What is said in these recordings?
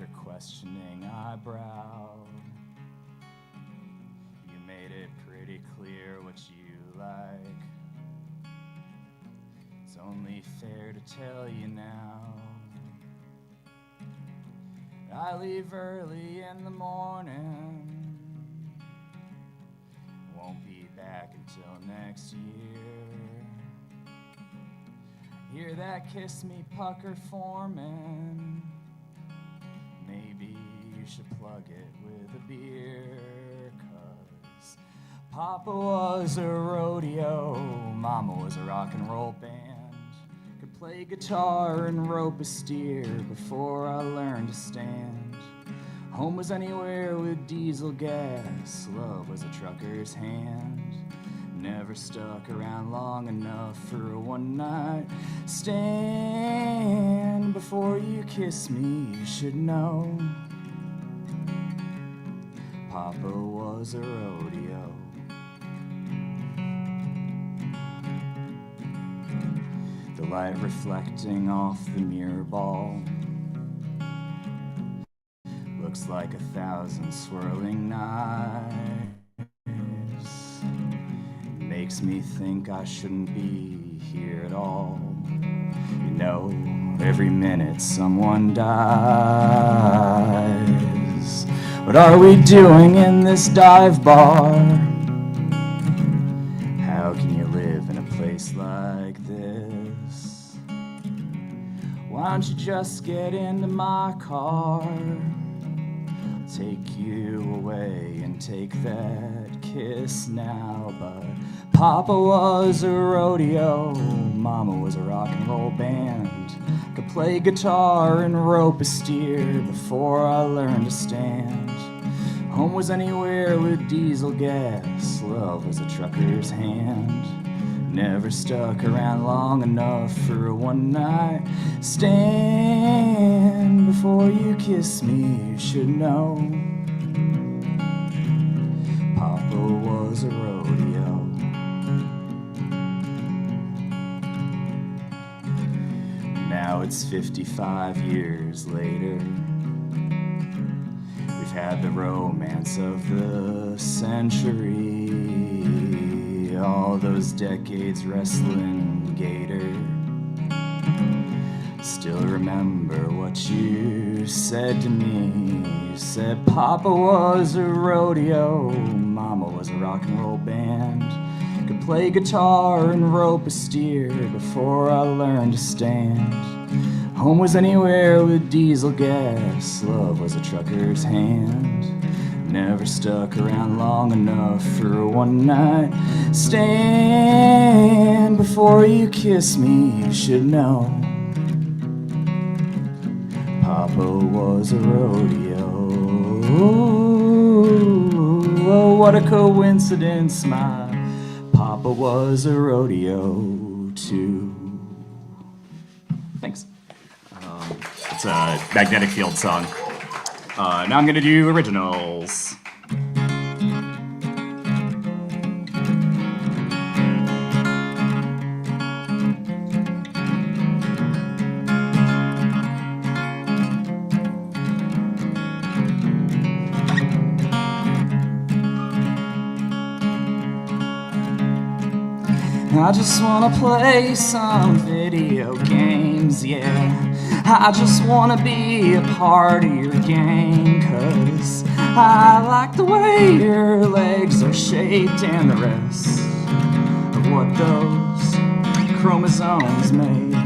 her questioning eyebrow. You made it pretty clear what you like. It's only fair to tell you now. I leave early in the morning. Won't be back until next year. Hear that kiss me pucker forming. Maybe you should plug it with a beer, 'cause Papa was a rodeo, Mama was a rock and roll band. Could play guitar and rope a steer before I learned to stand. Home was anywhere with diesel gas, love was a trucker's hand. Never stuck around long enough for a one-night stand. Before you kiss me, you should know Papa was a rodeo. The light reflecting off the mirror ball looks like 1,000 swirling knives. Makes me think I shouldn't be here at all. You know, every minute someone dies. What are we doing in this dive bar? How can you live in a place like this? Why don't you just get into my car? I'll take you away and take that kiss now, but Papa was a rodeo, Mama was a rock and roll band. Could play guitar and rope a steer before I learned to stand. Home was anywhere with diesel gas, love was a trucker's hand. Never stuck around long enough for a one-night stand. Before you kiss me, you should know Papa was a rodeo. Now it's 55 years later. We've had the romance of the century, all those decades wrestling gator. Still remember what you said to me. You said Papa was a rodeo, Mama was a rock and roll band. Could play guitar and rope a steer before I learned to stand. Home was anywhere with diesel gas, love was a trucker's hand. Never stuck around long enough for a one-night stand. Before you kiss me, you should know Papa was a rodeo. Oh, what a coincidence, my Papa was a rodeo too. Thanks. It's a Magnetic Field song. Now I'm gonna do originals. I just wanna play some video games, yeah. I just wanna be a part of your gang, 'cause I like the way your legs are shaped and the rest of what those chromosomes made.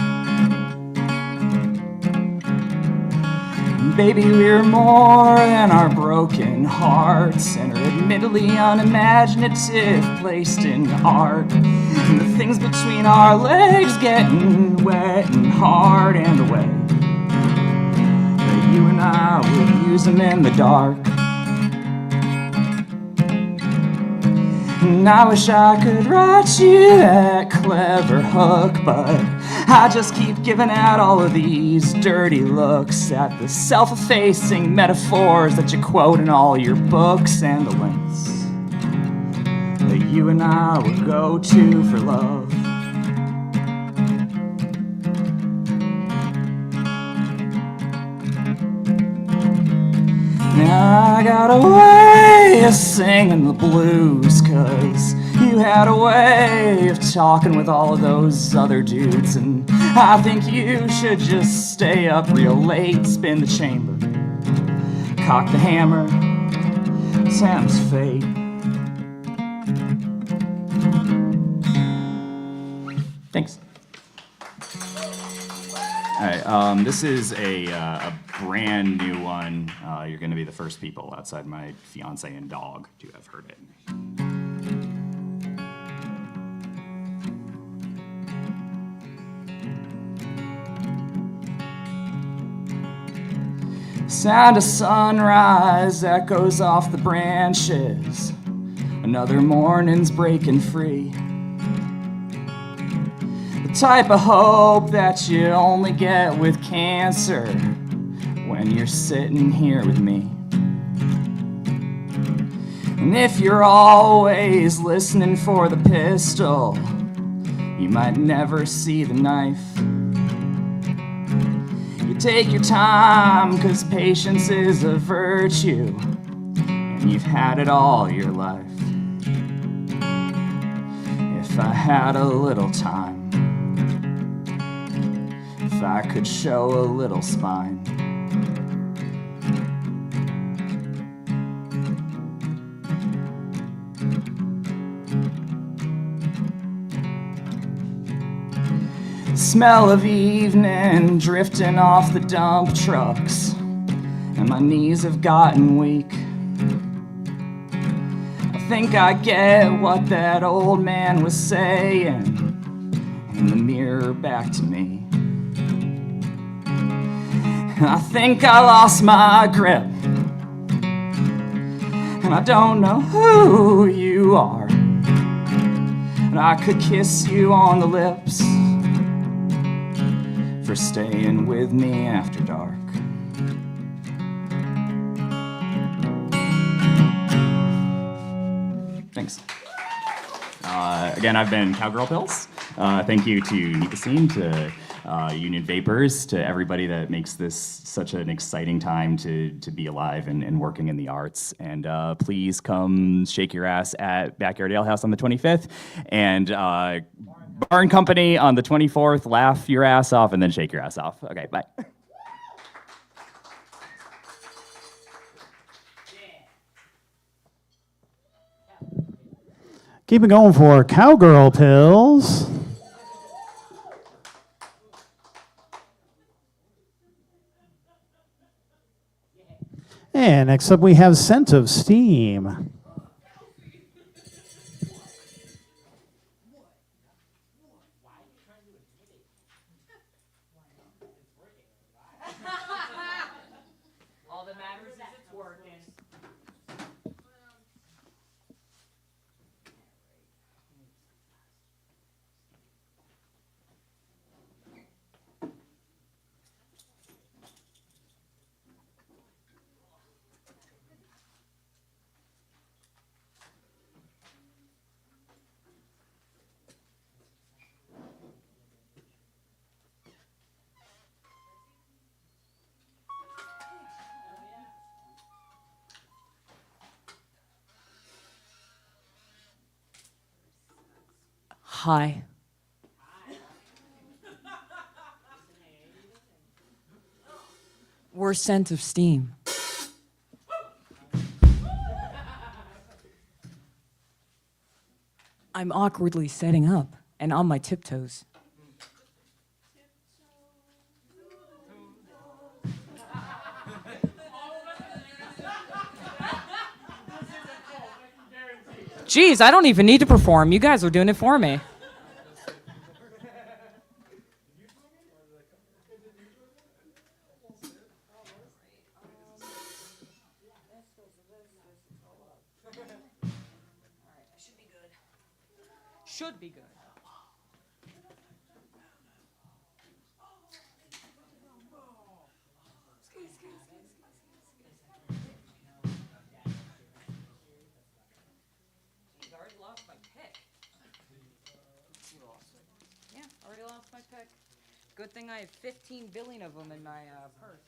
Baby, we're more than our broken hearts and are admittedly unimaginative placed in art. And the things between our legs getting wet and hard, and the way that you and I would use them in the dark. And I wish I could write you that clever hook, but I just keep giving out all of these dirty looks at the self-effacing metaphors that you quote in all your books, and the lengths that you and I would go to for love. got a way of singing the blues, 'cause you had a way of talking with all of those other dudes, and I think you should just stay up real late, spin the chamber, cock the hammer, Sam's fate. Thanks. All right, this is a brand new one. You're going to be the first people outside my fiance and dog to have heard it. Sound of sunrise echoes off the branches. Another morning's breaking free. The type of hope that you only get with cancer when you're sitting here with me. And if you're always listening for the pistol, you might never see the knife. You take your time, 'cause patience is a virtue, and you've had it all your life. If I had a little time, if I could show a little spine, smell of evening drifting off the dump trucks, and my knees have gotten weak. I think I get what that old man was saying in the mirror back to me. I think I lost my grip, and I don't know who you are, and I could kiss you on the lips for staying with me after dark. Thanks. Again, I've been Cowgirl Pills. Thank you to NEPA Scene, to Union Vapors, to everybody that makes this such an exciting time to be alive and working in the arts. And please come shake your ass at Backyard Ale House on the 25th, and Barn Company on the 24th. Laugh your ass off and then shake your ass off. Okay, bye. Keep it going for Cowgirl Pills. And next up we have Scent of Steam. All that matters is it's working. Hi. We're Scent of Steam. I'm awkwardly setting up and on my tiptoes. Geez, I don't even need to perform. You guys are doing it for me. Should be good. I already lost my pick. Yeah, already lost my pick. Good thing I have 15 billion of them in my purse.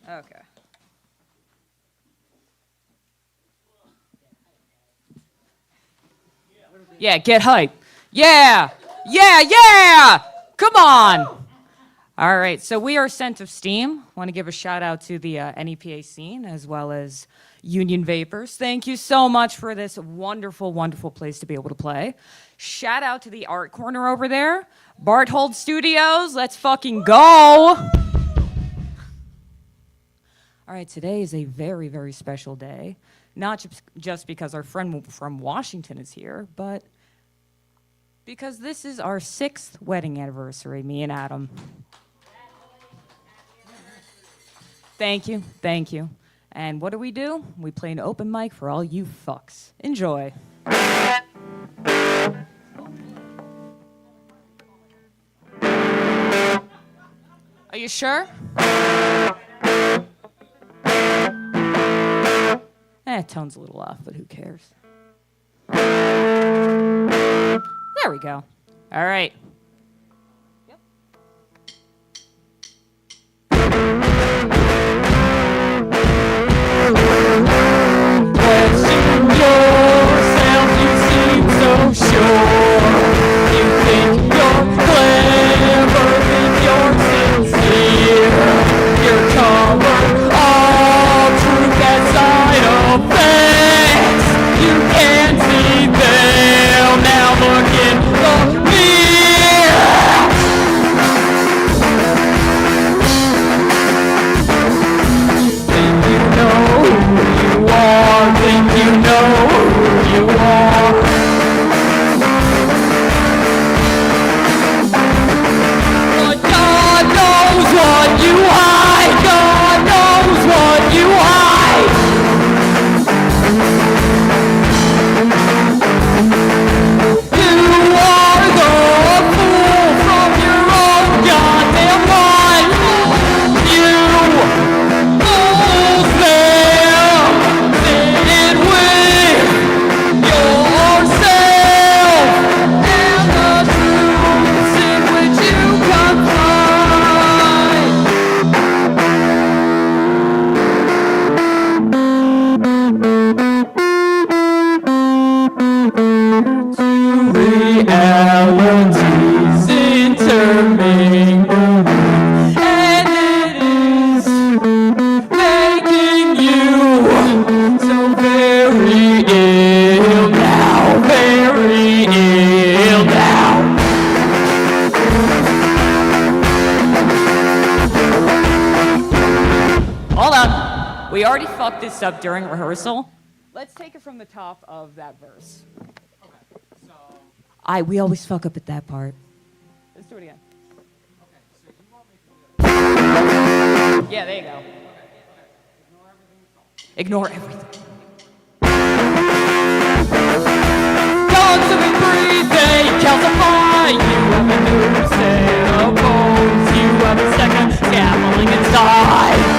Okay. Yeah, get hype. Yeah! Yeah, yeah! Come on! All right, so we are Scent of Steam. Want to give a shout out to the NEPA Scene as well as Union Vapors. Thank you so much for this wonderful, wonderful place to be able to play. Shout out to the art corner over there. Barthold Studios, let's fucking go! All right, today is a very, very special day. Not just because our friend from Washington is here, but because this is our 6th wedding anniversary, me and Adam. Thank you, thank you. And what do? We play an open mic for all you fucks. Enjoy. Are you sure? Tone's a little off, but who cares? There we go. All right. We already fucked this up during rehearsal. Let's take it from the top of that verse. Okay, so... we always fuck up at that part. Let's do it again. Okay, so you want me to do it? Yeah, there you go. Okay. Ignore everything. Constantly breathing, calcify. You have a new set of bones. You have a second scaffolding inside.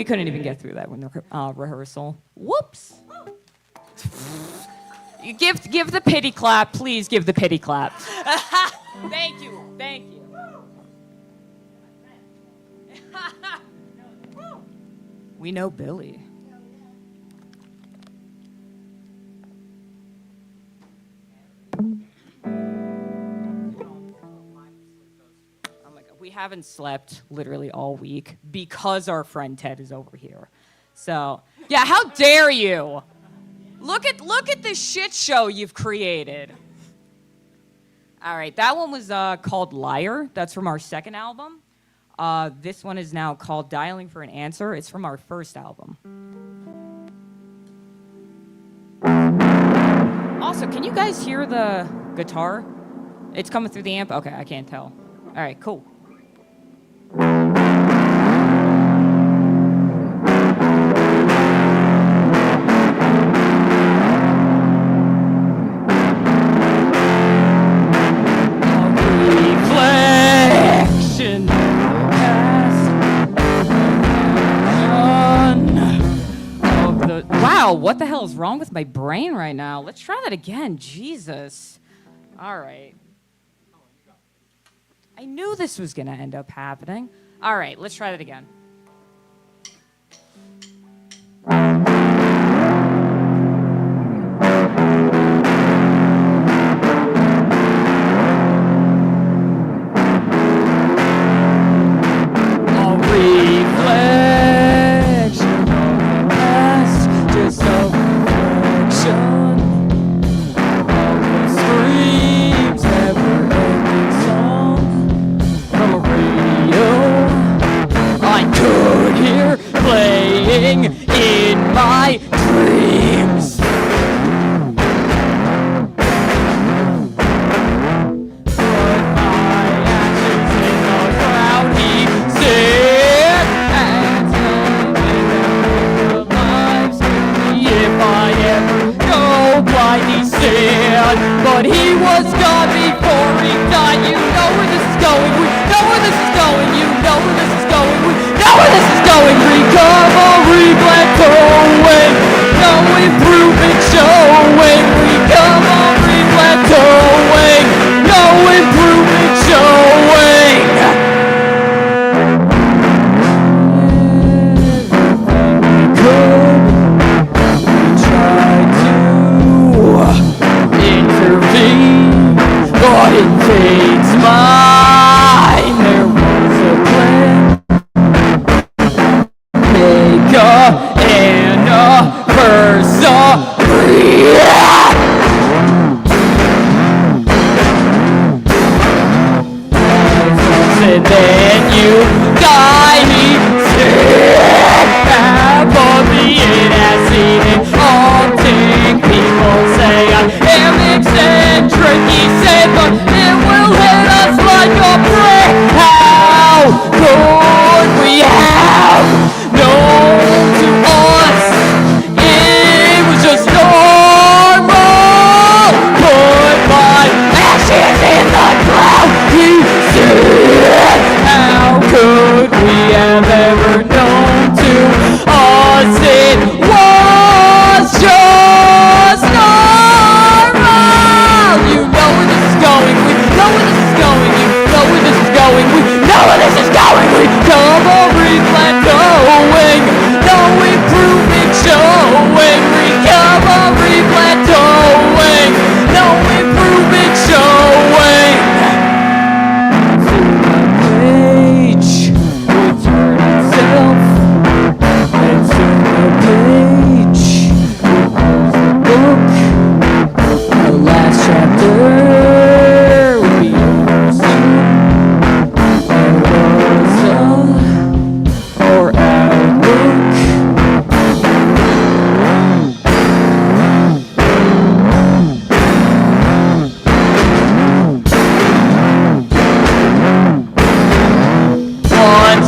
we couldn't even get through that in the rehearsal. Whoops. Give the pity clap, please. Give the pity clap. Thank you. We know Billy. We haven't slept literally all week because our friend Ted is over here. So, yeah, how dare you? Look at the shit show you've created. All right, that one was called Liar. That's from our second album. This one is now called Dialing for an Answer. It's from our first album. Also, can you guys hear the guitar? It's coming through the amp? Okay, I can't tell. All right, cool. Wow, what the hell is wrong with my brain right now? Let's try that again. Jesus. All right. I knew this was going to end up happening. All right, let's try that again. In my dreams. Put my ashes in the ground, he said, and tell me lives if I ever go blind, he said. But he was gone before he died. You know where this is going. We know where this is going. You know where this is going. We know where this is going. Recovery plateauing. No improvement showing. Recovery plateauing. No improvement showing. We tried to intervene, but it fades mine. There was a plan. And then you die, he said. But the it has seen it all. People say I am eccentric, he said, but it will hit us like a brick. How could we have known to us it was just normal? Put my ashes in the ground, he said. How could we have ever known to us it was just normal? You know where this is going, we know where this is going. You know where this is going, we know where this is going. We come over plateauing, no improvement showing. Recovery plateauing, no improvement showing.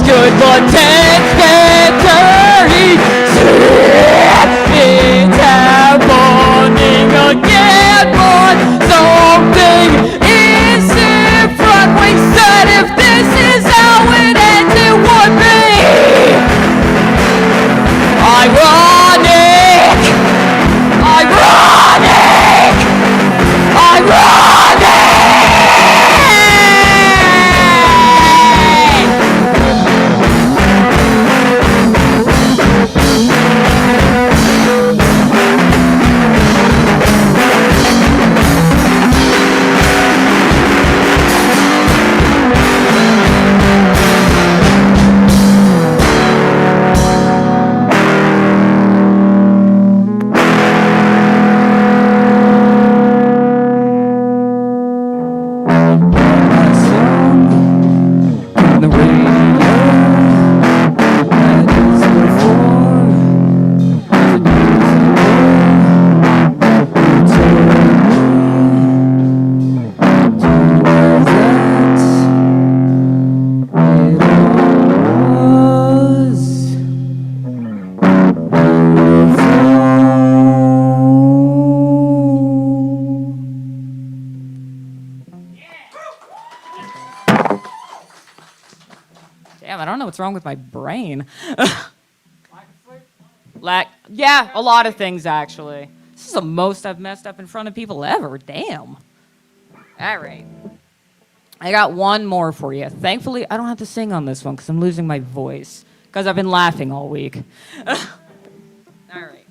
Good, but ten's better, he said. It's happening again, but something is different. We said if this is how it ends, it would be. Damn, I don't know what's wrong with my brain. Yeah, a lot of things, actually. This is the most I've messed up in front of people ever. Damn. All right. I got one more for you. Thankfully, I don't have to sing on this one because I'm losing my voice because I've been laughing all week. All right.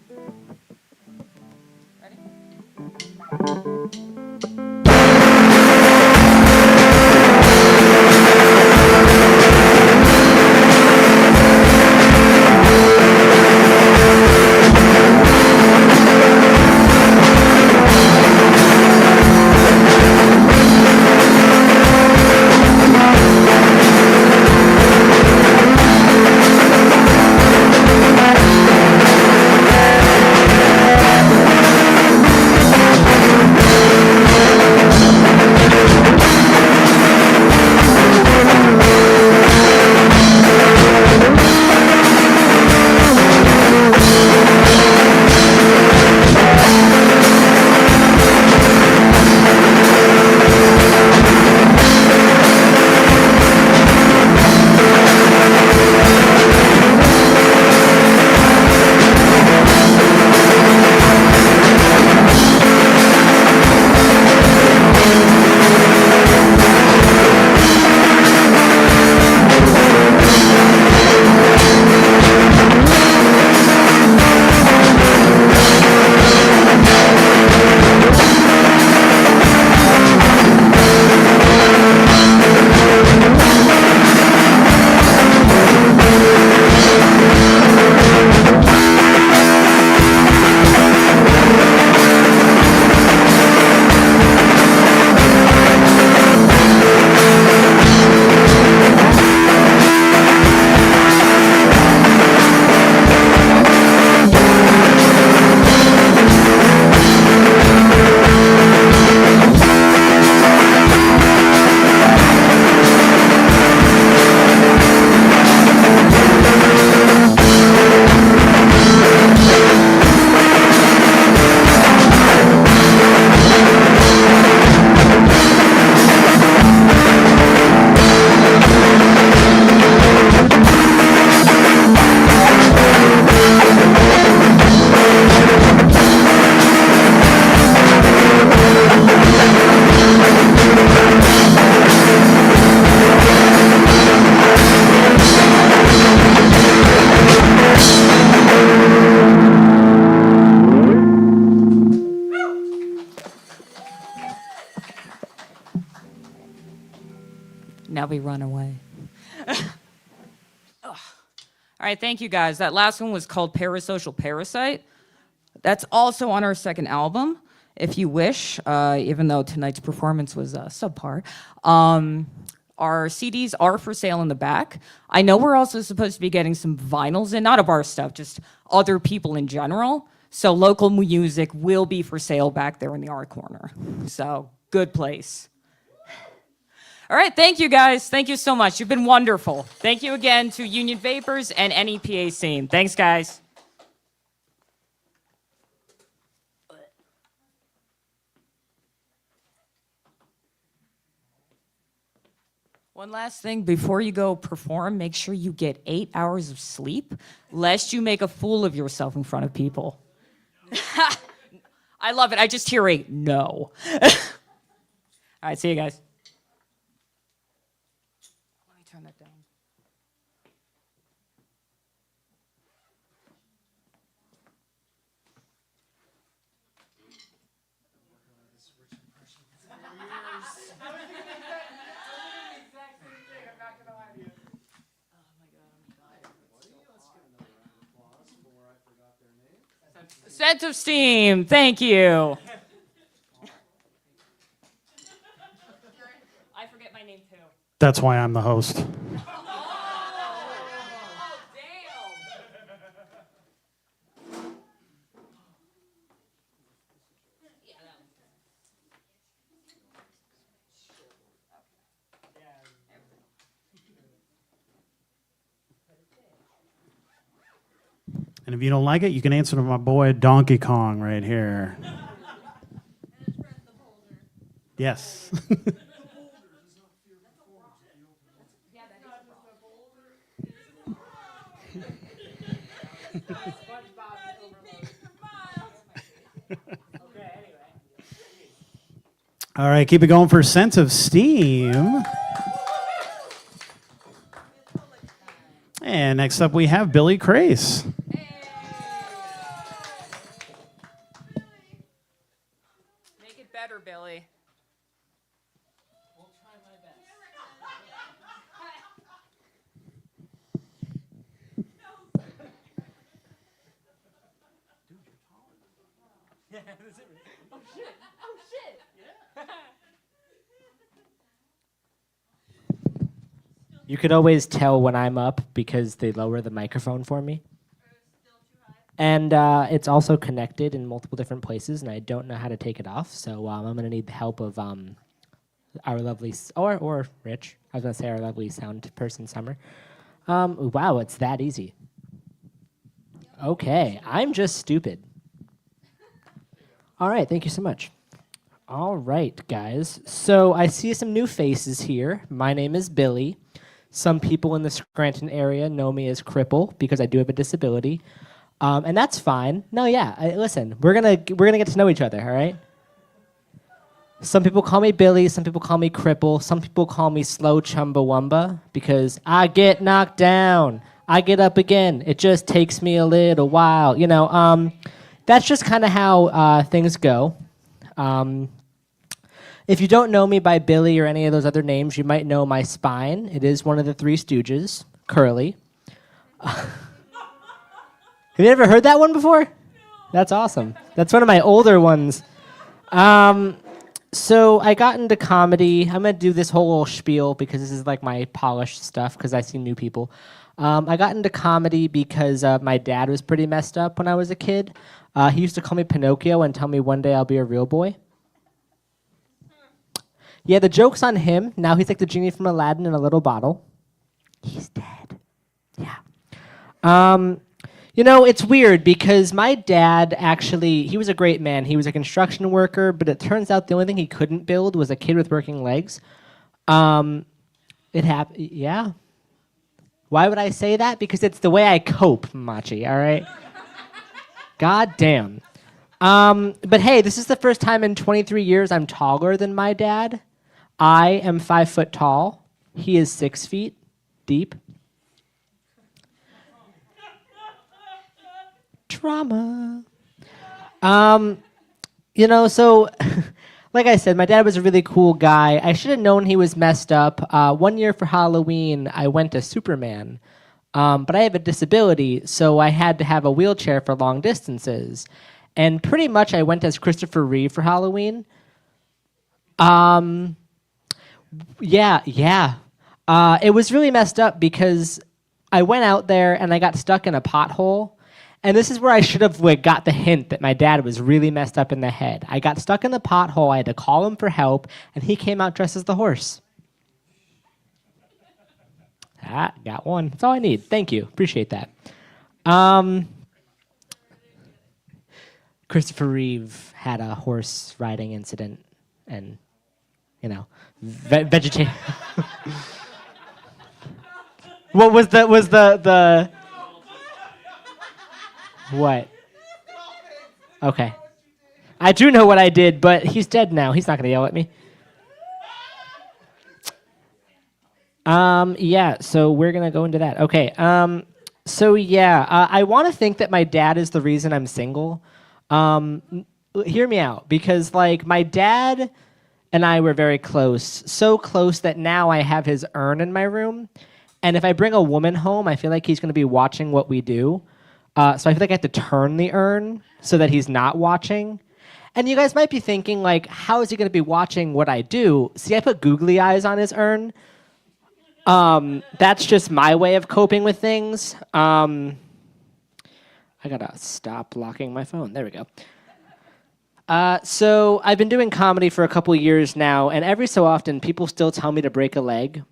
Ready? Now we run away. All right, thank you guys. That last one was called Parasocial Parasite. That's also on our second album, if you wish, even though tonight's performance was subpar. Our CDs are for sale in the back. I know we're also supposed to be getting some vinyls in, not of our stuff, just other people in general. So local music will be for sale back there in the art corner. So good place. All right, thank you guys. Thank you so much. You've been wonderful. Thank you again to Union Vapors and NEPA Scene. Thanks, guys. One last thing, before you go perform, make sure you get 8 hours of sleep, lest you make a fool of yourself in front of people. I love it. I just hear a no. All right, see you guys. Let me turn that down. Sense of Steam, thank you. I forget my name too. That's why I'm the host. Damn. And if you don't like it, you can answer to my boy Donkey Kong right here. Yes. All right, keep it going for Scent of Steam. And next up, we have Billy Crace. Make it better, Billy. You could always tell when I'm up because they lower the microphone for me. And it's also connected in multiple different places, and I don't know how to take it off. So I'm going to need the help of our lovely, or Rich. I was going to say our lovely sound person, Summer. Wow, it's that easy. Okay, I'm just stupid. All right, thank you so much. All right, guys. So I see some new faces here. My name is Billy. Some people in the Scranton area know me as Cripple because I do have a disability. And that's fine. No, yeah. Listen, we're gonna get to know each other. All right. Some people call me Billy. Some people call me Cripple. Some people call me Slow Chumbawamba because I get knocked down. I get up again. It just takes me a little while. You know. That's just kind of how things go. If you don't know me by Billy or any of those other names, you might know my spine. It is one of the Three Stooges, Curly. Have you ever heard that one before? No. That's awesome. That's one of my older ones. So I got into comedy. I'm going to do this whole little spiel because this is like my polished stuff because I see new people. I got into comedy because my dad was pretty messed up when I was a kid. He used to call me Pinocchio and tell me one day I'll be a real boy. Yeah, the joke's on him. Now he's like the genie from Aladdin in a little bottle. He's dead. Yeah. You know, it's weird because my dad actually, he was a great man. He was a construction worker, but it turns out the only thing he couldn't build was a kid with working legs. It happened, yeah. Why would I say that? Because it's the way I cope, Machi, all right? God damn. But hey, this is the first time in 23 years I'm taller than my dad. I am 5 foot tall. He is 6 feet deep. Trauma. You know, so like I said, my dad was a really cool guy. I should have known he was messed up. One year for Halloween, I went as Superman. But I have a disability, so I had to have a wheelchair for long distances. And pretty much I went as Christopher Reeve for Halloween. Yeah. It was really messed up because I went out there and I got stuck in a pothole. And this is where I should have got the hint that my dad was really messed up in the head. I got stuck in the pothole. I had to call him for help, and he came out dressed as the horse. Got one. That's all I need. Thank you. Appreciate that. Christopher Reeve had a horse riding incident, and vegetation. What was the what? Okay. I do know what I did, but he's dead now. He's not going to yell at me. Yeah, so we're going to go into that. Okay. I want to think that my dad is the reason I'm single. Hear me out, because my dad and I were very close, so close that now I have his urn in my room. And if I bring a woman home, I feel like he's going to be watching what we do. So I feel like I have to turn the urn so that he's not watching. And you guys might be thinking, how is he going to be watching what I do? See, I put googly eyes on his urn. That's just my way of coping with things. I got to stop locking my phone. There we go. So I've been doing comedy for a couple years now, and every so often people still tell me to break a leg.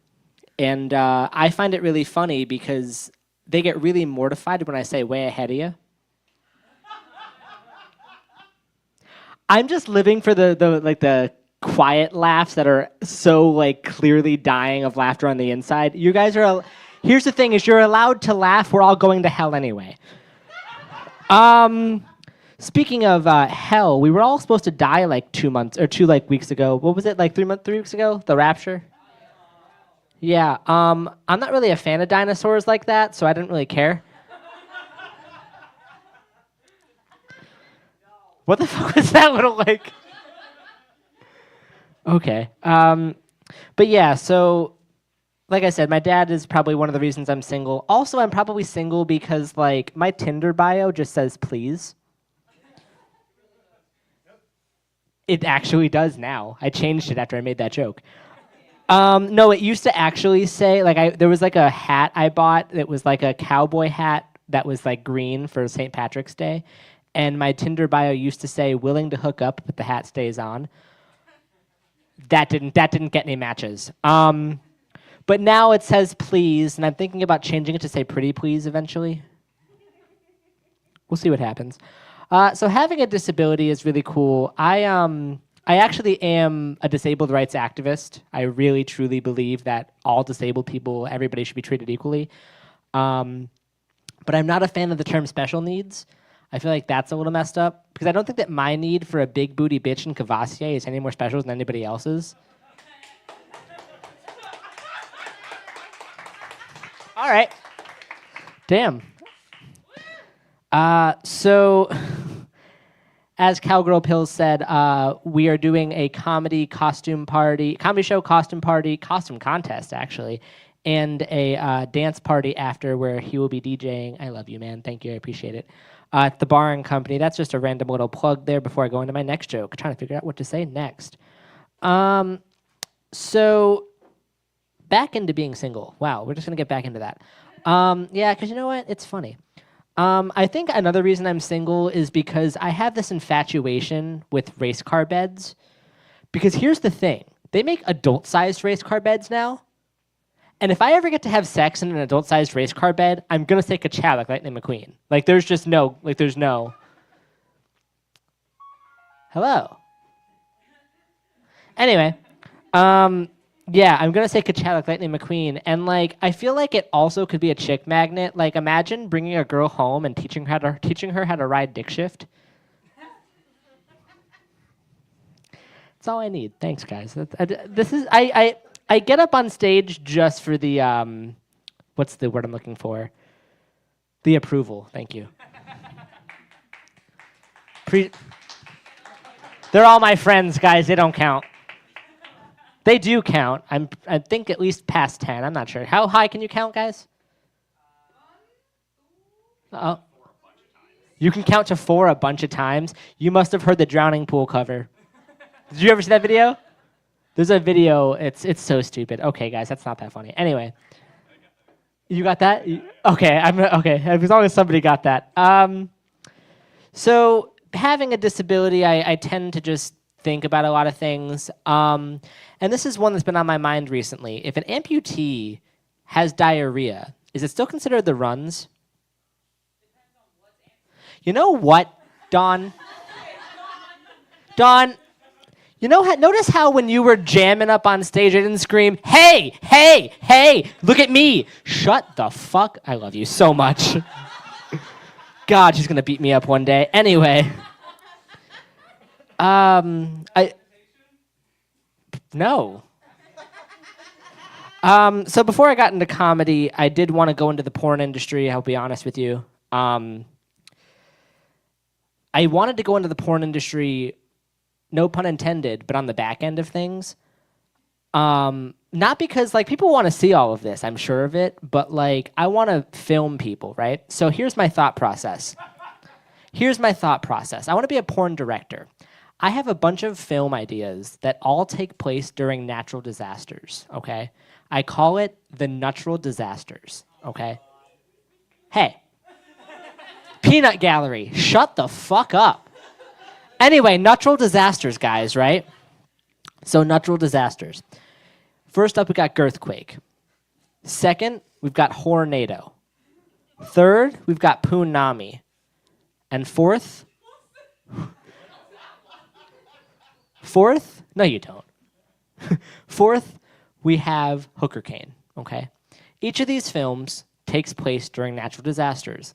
And I find it really funny because they get really mortified when I say way ahead of you. I'm just living for the quiet laughs that are so clearly dying of laughter on the inside. You guys are. Here's the thing: is you're allowed to laugh. We're all going to hell anyway. Speaking of hell, we were all supposed to die like 2 months or 2 like weeks ago. What was it, like 3 weeks ago? The rapture? Yeah. I'm not really a fan of dinosaurs like that, so I didn't really care. What the fuck was that little like? Okay. But yeah, so like I said, my dad is probably one of the reasons I'm single. Also, I'm probably single because like my Tinder bio just says please. It actually does now. I changed it after I made that joke. No, it used to actually say like there was like a hat I bought that was like a cowboy hat that was like green for St. Patrick's Day, and my Tinder bio used to say willing to hook up, but the hat stays on. That didn't get any matches. But now it says please, and I'm thinking about changing it to say pretty please eventually. We'll see what happens. So having a disability is really cool. I actually am a disabled rights activist. I really, truly believe that all disabled people, everybody should be treated equally. But I'm not a fan of the term special needs. I feel like that's a little messed up because I don't think that my need for a big booty bitch in Cavassier is any more special than anybody else's. All right. Damn. So, as Cowgirl Pills said, we are doing a comedy show costume party, costume contest actually, and a dance party after where he will be DJing. I love you, man. Thank you. I appreciate it. At the Bar and Company. That's just a random little plug there before I go into my next joke. Trying to figure out what to say next. So, back into being single. Wow, we're just going to get back into that. Yeah, because you know what? It's funny. I think another reason I'm single is because I have this infatuation with race car beds. Because here's the thing. They make adult-sized race car beds now. And if I ever get to have sex in an adult-sized race car bed, I'm going to say ka-chow like Lightning McQueen. Like, there's no. Hello. Anyway, yeah, I'm going to say ka-chow like Lightning McQueen. And, like, I feel like it also could be a chick magnet. Like, imagine bringing a girl home and teaching her how to ride dick shift. That's all I need. Thanks, guys. I get up on stage just for the, what's the word I'm looking for? The approval. Thank you. They're all my friends, guys. They don't count. They do count. I think at least past 10. I'm not sure. How high can you count, guys? Uh-oh. You can count to 4 a bunch of times. You must have heard the drowning pool cover. Did you ever see that video? There's a video. It's so stupid. Okay, guys, that's not that funny. Anyway, you got that? Okay, okay. As long as somebody got that. So having a disability, I tend to just think about a lot of things. And this is one that's been on my mind recently. If an amputee has diarrhea, is it still considered the runs? You know what, Dawn? Dawn, you know, notice how when you were jamming up on stage, I didn't scream, hey, hey, hey, look at me. Shut the fuck. I love you so much. God, she's going to beat me up one day. Anyway. No. So before I got into comedy, I did want to go into the porn industry, I'll be honest with you. I wanted to go into the porn industry, no pun intended, but on the back end of things. Not because, like, people want to see all of this, I'm sure of it, but, like, I want to film people, right? So here's my thought process. I want to be a porn director. I have a bunch of film ideas that all take place during natural disasters, okay? I call it the natural disasters, okay? Hey. Peanut gallery, shut the fuck up. Anyway, natural disasters, guys, right? So natural disasters. First up, we got Girthquake. Second, we've got Hornado. Third, we've got Poonami. And fourth, no you don't. Fourth, we have Hooker Cane, okay? Each of these films takes place during natural disasters.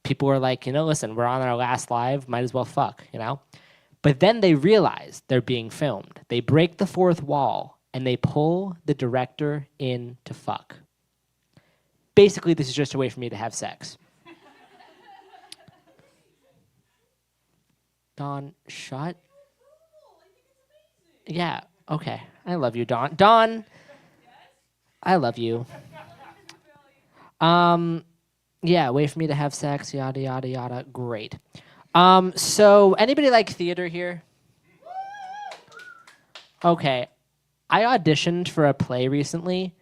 people were like, listen, we're on our last live, might as well fuck, But then they realize they're being filmed. They break the fourth wall, and they pull the director in to fuck. Basically, this is just a way for me to have sex. Dawn, shut. Yeah, okay. I love you, Dawn. Dawn, I love you. Yeah, way for me to have sex, yada, yada, yada. Great. So anybody like theater here? Okay. I auditioned for a play recently,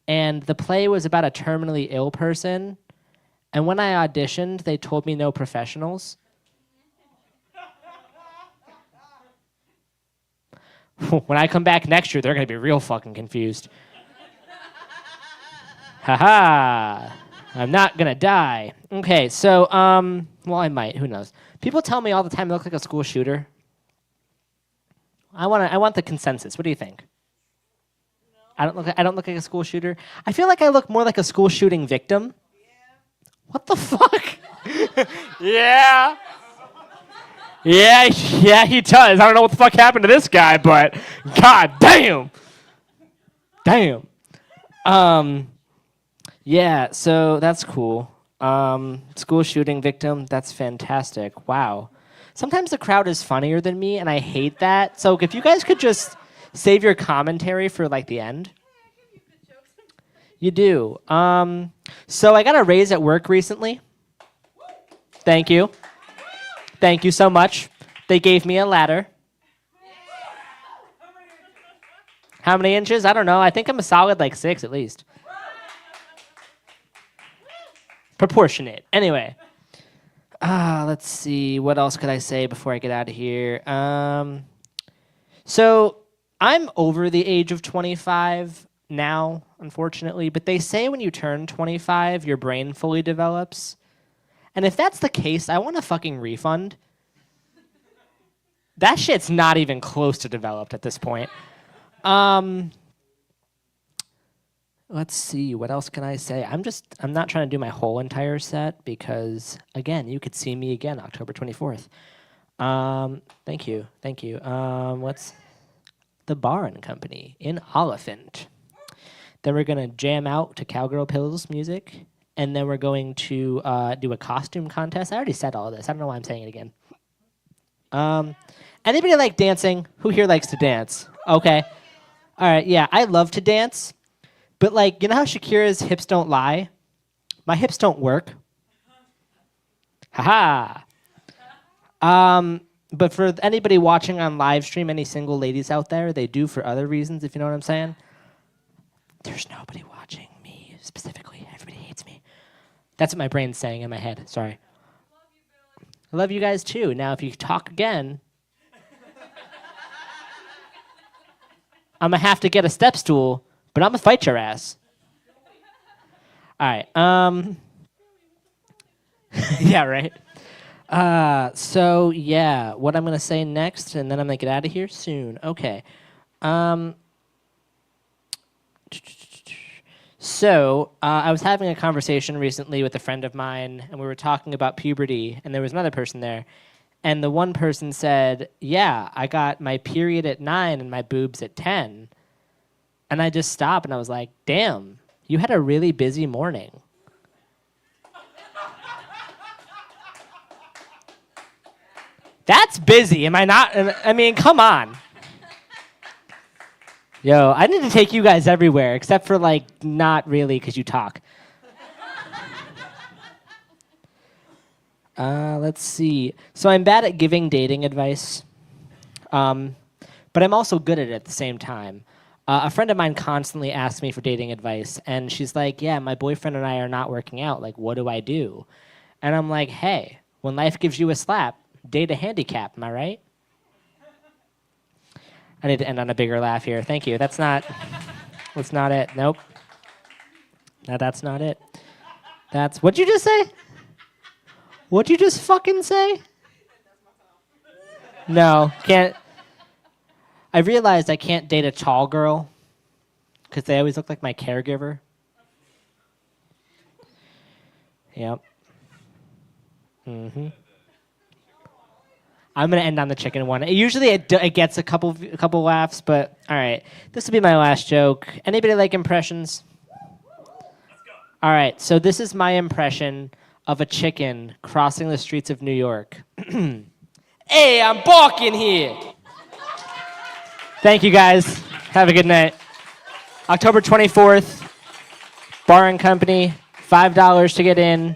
and the play was about a terminally ill person. And when I auditioned, they told me no professionals. When I come back next year, they're going to be real fucking confused. Haha. I'm not going to die. Okay, so, well, I might. Who knows? People tell me all the time I look like a school shooter. I want the consensus. What do you think? I don't look like a school shooter. I feel like I look more like a school shooting victim. Yeah. What the fuck? Yeah. Yeah, he does. I don't know what the fuck happened to this guy, but god damn. Damn. Yeah, so that's cool. School shooting victim, that's fantastic. Wow. Sometimes the crowd is funnier than me, and I hate that. So if you guys could just save your commentary for like the end. You do. So I got a raise at work recently. Thank you. Thank you so much. They gave me a ladder. How many inches? I don't know. I think I'm a solid like 6 at least. Proportionate. Anyway. Let's see. What else could I say before I get out of here? So I'm over the age of 25 now, unfortunately. But they say when you turn 25, your brain fully develops. And if that's the case, I want a fucking refund. That shit's not even close to developed at this point. Let's see, what else can I say? I'm not trying to do my whole entire set because, again, you could see me again October 24th. Thank you. What's the Bar and Company in Oliphant? Then we're going to jam out to Cowgirl Pills music. And then we're going to do a costume contest. I already said all this. I don't know why I'm saying it again. Anybody like dancing? Who here likes to dance? Okay. All right, yeah, I love to dance. But, like, you know how Shakira's hips don't lie? My hips don't work. Haha. But for anybody watching on live stream, any single ladies out there, they do for other reasons, if you know what I'm saying. There's nobody watching me specifically. Everybody hates me. That's what my brain's saying in my head. Sorry. I love you guys too. Now, if you talk again, I'm going to have to get a step stool, but I'm going to fight your ass. All right. Yeah, right. So, yeah, what I'm going to say next, and then I'm going to get out of here soon. Okay. So, I was having a conversation recently with a friend of mine, and we were talking about puberty, and there was another person there. And the one person said, yeah, I got my period at 9 and my boobs at 10. And I just stopped, and I was like, damn, you had a really busy morning. That's busy, am I not? I mean, come on. Yo, I need to take you guys everywhere, except for, like, not really, because you talk. Let's see. So I'm bad at giving dating advice, but I'm also good at it at the same time. A friend of mine constantly asks me for dating advice, and she's like, yeah, my boyfriend and I are not working out. Like, what do I do? And I'm like, hey, when life gives you a slap, date a handicap, am I right? I need to end on a bigger laugh here. Thank you. That's not it. Nope. No, that's not it. What'd you just say? What'd you just fucking say? No, can't. I realized I can't date a tall girl because they always look like my caregiver. Yep. I'm gonna end on the chicken one. Usually it gets a couple laughs, but all right, this will be my last joke. Anybody like impressions? All right, so this is my impression of a chicken crossing the streets of New York. Hey, I'm barking here. Thank you guys. Have a good night. October 24th, Bar and Company, $5 to get in.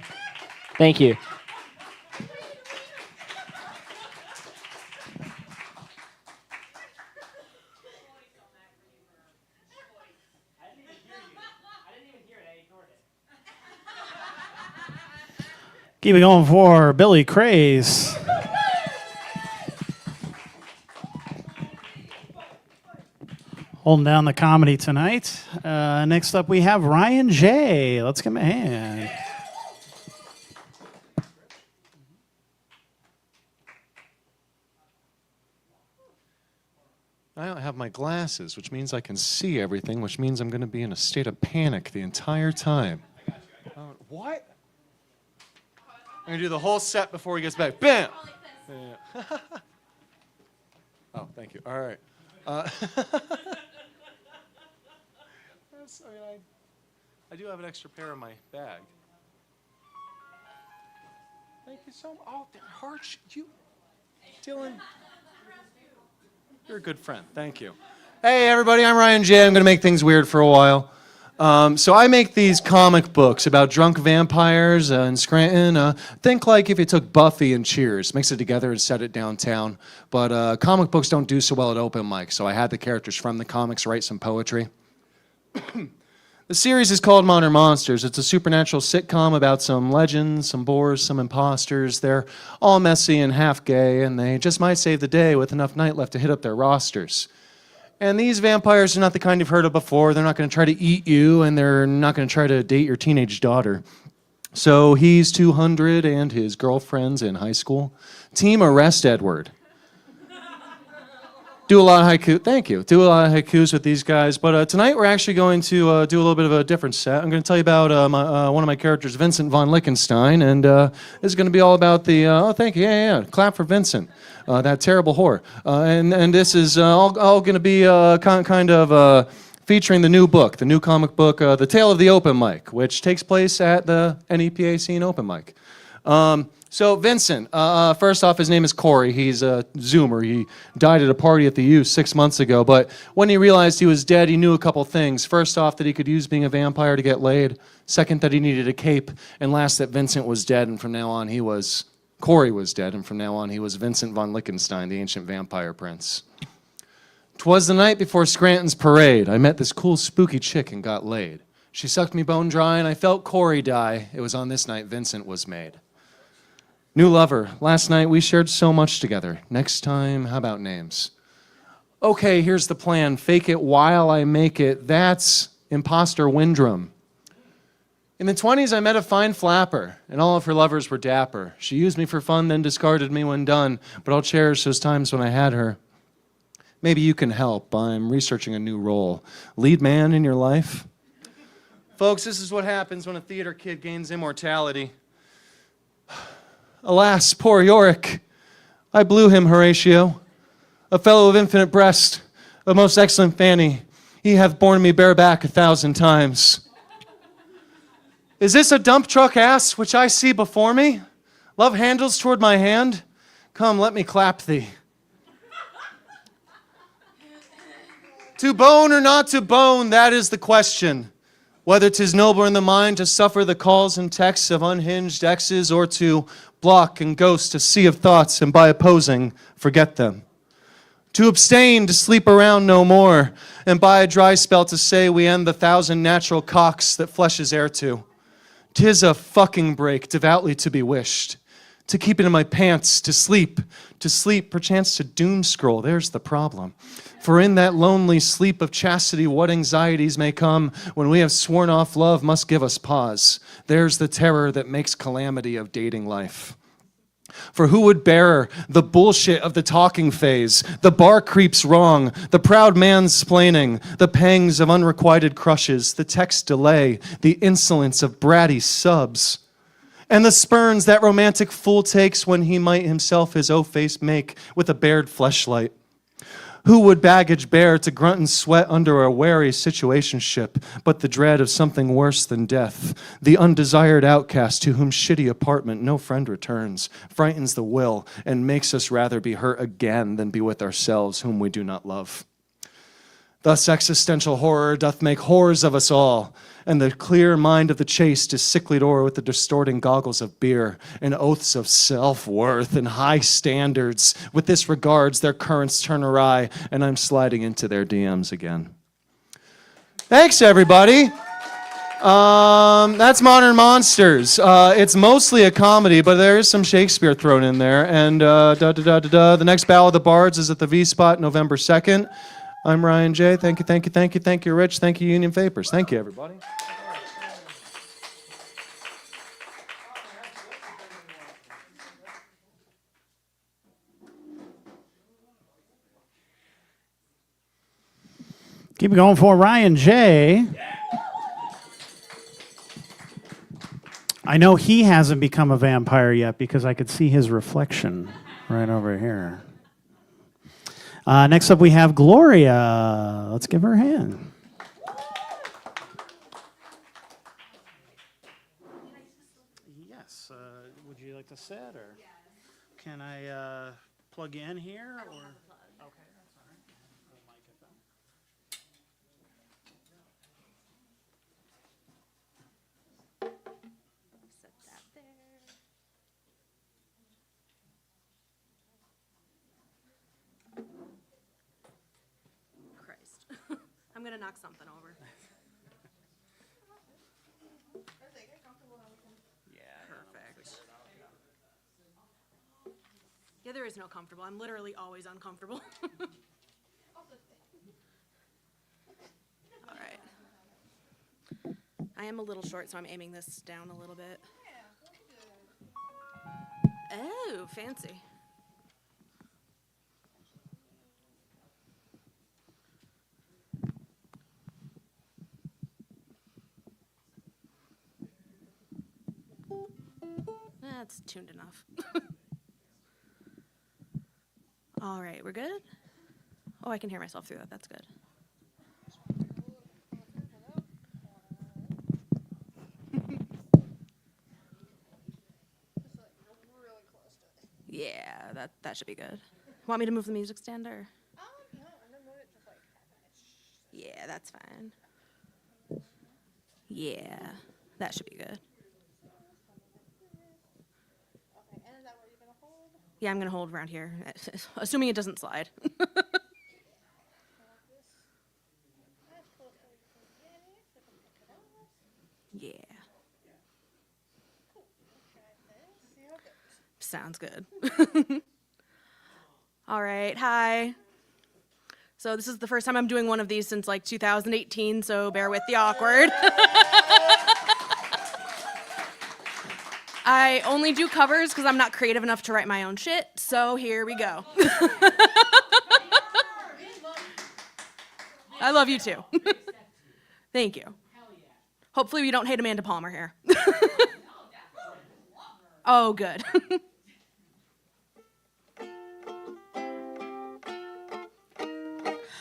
Thank you. Keep it going for Billy Craze. Holding down the comedy tonight. Next up, we have Ryan J. Let's give him a hand. I don't have my glasses, which means I can see everything, which means I'm going to be in a state of panic the entire time. What? I'm going to do the whole set before he gets back. Bam! Yeah. Oh, thank you. All right. I do have an extra pair in my bag. Thank you so much. Oh, they're harsh. Dylan. You're a good friend. Thank you. Hey, everybody. I'm Ryan J. I'm going to make things weird for a while. So I make these comic books about drunk vampires in Scranton. Think like if you took Buffy and Cheers, mix it together and set it downtown. But comic books don't do so well at open mic, so I had the characters from the comics write some poetry. The series is called Modern Monsters. It's a supernatural sitcom about some legends, some boars, some imposters. They're all messy and half gay, and they just might save the day with enough night left to hit up their rosters. And these vampires are not the kind you've heard of before. They're not going to try to eat you, and they're not going to try to date your teenage daughter. So he's 200 and his girlfriend's in high school. Team Arrest Edward. Do a lot of haiku. Thank you. Do a lot of haikus with these guys. But tonight we're actually going to do a little bit of a different set. I'm going to tell you about one of my characters, Vincent von Lichtenstein, and this is going to be all about the. Oh, thank you. Yeah. Clap for Vincent, that terrible whore. And this is all going to be kind of featuring the new book, the new comic book, The Tale of the Open Mic, which takes place at the NEPA Scene Open Mic. So Vincent, first off, his name is Corey. He's a Zoomer. He died at a party at the U 6 months ago. But when he realized he was dead, he knew a couple things. First off, that he could use being a vampire to get laid. Second, that he needed a cape. And last, that Vincent was dead, and from now on Corey was dead, and from now on he was Vincent von Lichtenstein, the ancient vampire prince. 'Twas the night before Scranton's parade. I met this cool, spooky chick and got laid. She sucked me bone dry, and I felt Corey die. It was on this night Vincent was made. New lover. Last night we shared so much together. Next time, how about names? Okay, here's the plan. Fake it while I make it. That's imposter Windrum. In the 20s, I met a fine flapper, and all of her lovers were dapper. She used me for fun, then discarded me when done, but I'll cherish those times when I had her. Maybe you can help. I'm researching a new role. Lead man in your life? Folks, this is what happens when a theater kid gains immortality. Alas, poor Yorick. I blew him, Horatio. A fellow of infinite breast, a most excellent fanny. He hath borne me bareback 1,000 times. Is this a dump truck ass which I see before me? Love handles toward my hand? Come, let me clap thee. To bone or not to bone, that is the question. Whether 'tis nobler in the mind to suffer the calls and texts of unhinged exes, or to block and ghost a sea of thoughts and by opposing, forget them. To abstain, to sleep around no more, and by a dry spell to say we end the 1,000 natural cocks that flesh is heir to. 'Tis a fucking break, devoutly to be wished. To keep it in my pants, to sleep, perchance to doom scroll, there's the problem. For in that lonely sleep of chastity, what anxieties may come when we have sworn off love must give us pause. There's the terror that makes calamity of dating life. For who would bear the bullshit of the talking phase, the bar creeps wrong, the proud man's splaining, the pangs of unrequited crushes, the text delay, the insolence of bratty subs? And the spurns that romantic fool takes when he might himself his O-face make with a bared fleshlight. Who would baggage bear to grunt and sweat under a wary situationship, but the dread of something worse than death, the undesired outcast to whom shitty apartment no friend returns, frightens the will, and makes us rather be hurt again than be with ourselves whom we do not love. Thus existential horror doth make horrors of us all, and the clear mind of the chaste is sicklied o'er with the distorting goggles of beer, and oaths of self-worth and high standards. With this regards, their currents turn awry, and I'm sliding into their DMs again. Thanks, everybody. That's Modern Monsters. It's mostly a comedy, but there is some Shakespeare thrown in there. And the next Battle of the Bards is at the V-Spot November 2nd. I'm Ryan J. Thank you, Rich. Thank you, Union Vapors. Thank you, everybody. Keep it going for Ryan J. I know he hasn't become a vampire yet because I could see his reflection right over here. Next up, we have Gloria. Let's give her a hand. Yes. Would you like to sit, or can I plug you in here? Or? Okay, that's all right. The mic is on. Set that there. Christ. I'm going to knock something over. Perfect. Yeah, there is no comfortable. I'm literally always uncomfortable. All right. I am a little short, so I'm aiming this down a little bit. Oh, fancy. That's tuned enough. All right, we're good? Oh, I can hear myself through that. That's good. Yeah, that should be good. Want me to move the music stand or? No, I'm gonna move it just like. Yeah, that's fine. Yeah, that should be good. Okay, and is that where you're gonna hold? Yeah, I'm gonna hold around here, assuming it doesn't slide. That's close so you can get it, so you can pick it up. Yeah, Cool. Let's try this. See how it goes. sounds good. All right, hi. So this is the first time I'm doing one of these since like 2018, so bear with the awkward. I only do covers because I'm not creative enough to write my own shit, so here we go. I love you too. Thank you. Hopefully we don't hate Amanda Palmer here. Oh, good.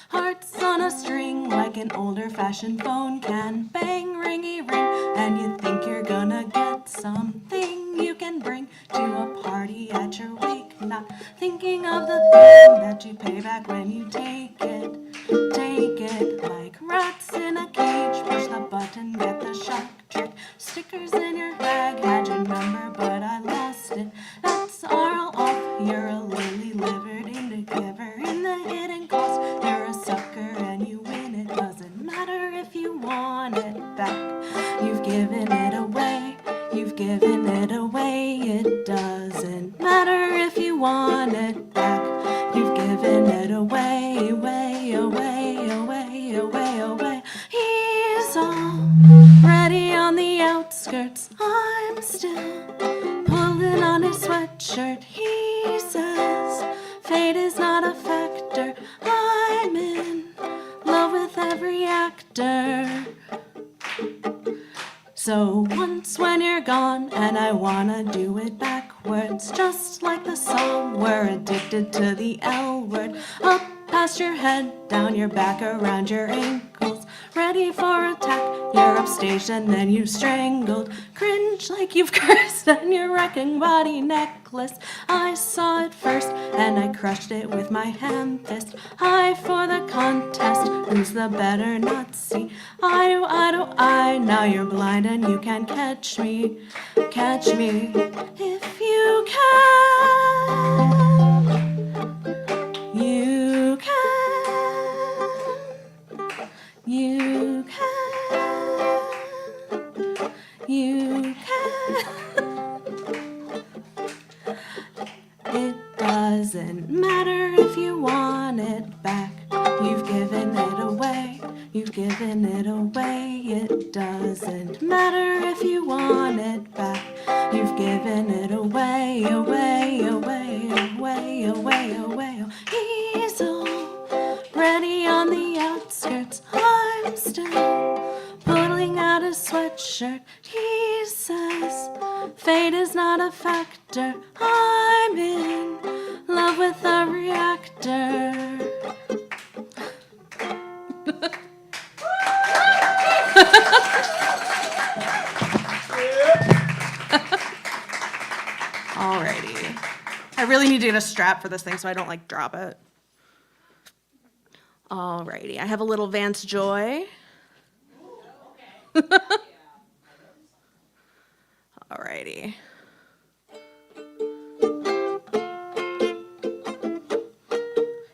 Hearts on a string like an older fashioned phone can bang, ringy ring, and you think you're gonna get something you can bring to a party at your wake, not thinking of the thing that you pay back when you take it like rats in a cage. Push the button, get the shock trick, stickers in your bag, had your number but I lost it. That's all off, you're a lily livered giver in the hidden cost. You're a sucker and you win it, doesn't matter if you want it back. You've given it away, you've given it away. It doesn't matter if you want it back. You've given it away, away, away, away, away, away. He's already on the outskirts. I'm still pulling on his sweatshirt. He says fate is not a factor. I'm in love with every actor. So once when you're gone, and I wanna do it backwards, just like the song, we're addicted to the L word. Up past your head, down your back, around your ankles, ready for attack. You're upstaged and then you strangled, cringe like you've cursed, and your wrecking body necklace. I saw it first, and I crushed it with my ham fist. High for the contest, who's the better Nazi? I do, now you're blind and you can't catch me. Catch me if you can. You can. You can. You can. It doesn't matter if you want it back. You've given it away. You've given it away. It doesn't matter if you want it back. You've given it away, away, away, away, away, away. He's already on the outskirts. I'm still pulling out a sweatshirt. He says fate is not a factor. I'm in love with a reactor. Alrighty. I really need to get a strap for this thing so I don't like drop it. Alrighty. I have a little Vance Joy. Alrighty.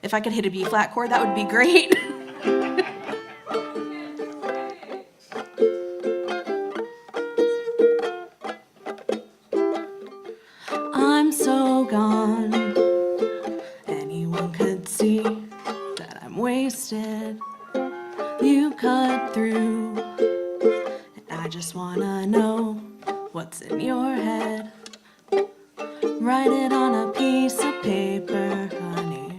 If I could hit a B flat chord, that would be great. I'm so gone. Anyone could see that I'm wasted. You cut through, and I just wanna know what's in your head. Write it on a piece of paper, honey.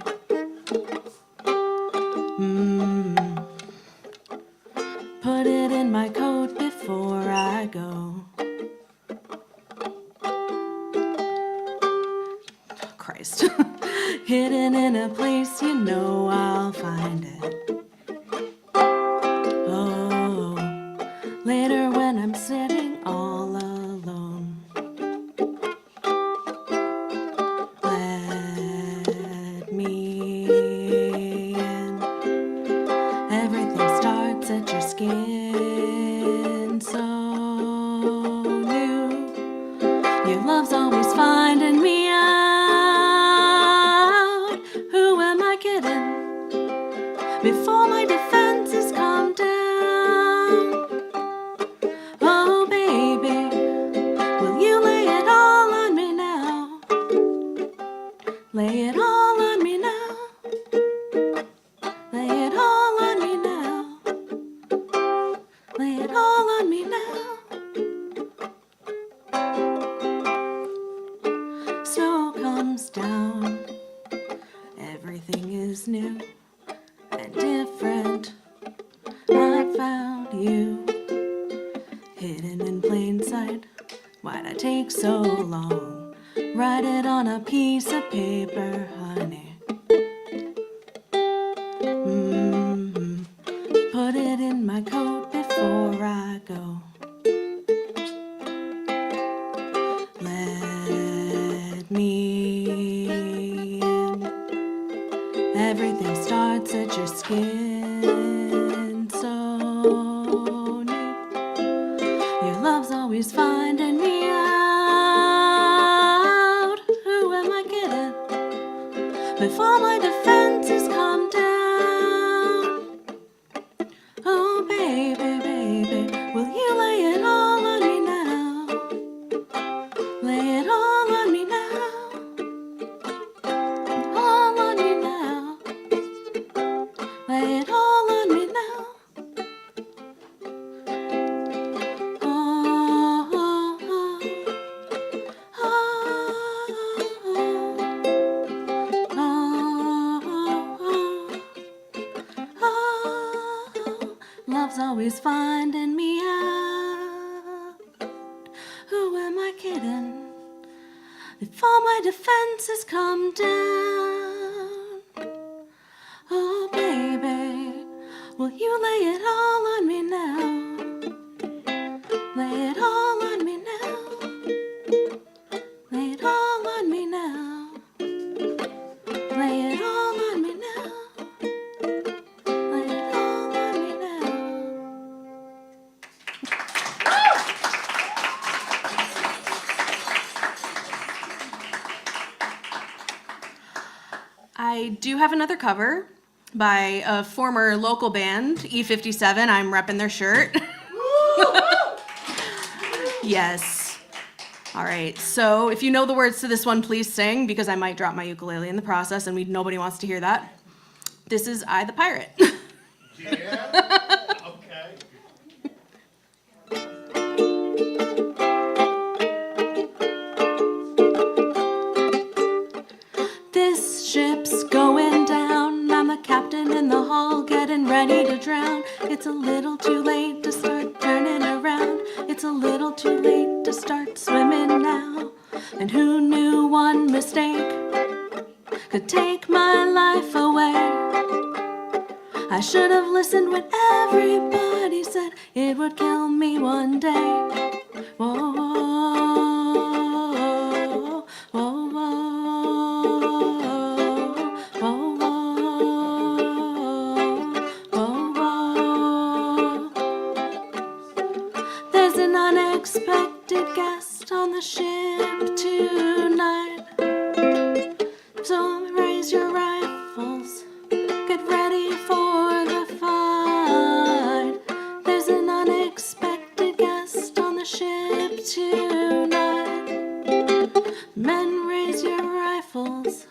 Put it in my coat before I go. Christ. Hidden in a place you know I'll find it. Oh, later when I'm sitting all alone. Let me in. Everything starts at your skin, so new. Your love's always finding me out. Who am I kidding? Before my defenses calm down. Oh, baby, will you lay it all on me now? Lay it all on me now. Lay it all on me now. Lay it all on me now. Snow comes down. Everything is new and different. I found you hidden in plain sight. Why'd I take so long? Write it on a piece of paper, honey. Put it in my coat before I go. Let me in. Everything starts at your skin, so new. Your love's always finding me out. Who am I kidding? Before my defenses calm down. Oh, baby, baby, will you lay it all on me now? Lay it all on me now. All on me now. Lay it all on me now. Oh, oh, oh. Oh, oh, oh. Love's always finding me out. my defenses come down. Oh, baby, will you lay it all on me now? Lay it all on me now. Lay it all on me now. Lay it all on me now. Lay it all on me now. I do have another cover by a former local band, E57. I'm repping their shirt. Yes. All right. So if you know the words to this one, please sing, because I might drop my ukulele in the process, and nobody wants to hear that. This is I the Pirate. Yeah? Okay. This ship's going down. I'm the captain in the hull, getting ready to drown. It's a little too late to start turning around. It's a little too late to start swimming now. And who knew one mistake could take my life away? I should have listened when everybody said it would kill me one day. Whoa, whoa, whoa, whoa, whoa, whoa. There's an unexpected guest on the ship tonight. So raise your rifles, get ready for the fight. There's an unexpected guest on the ship tonight. Men, raise your rifles,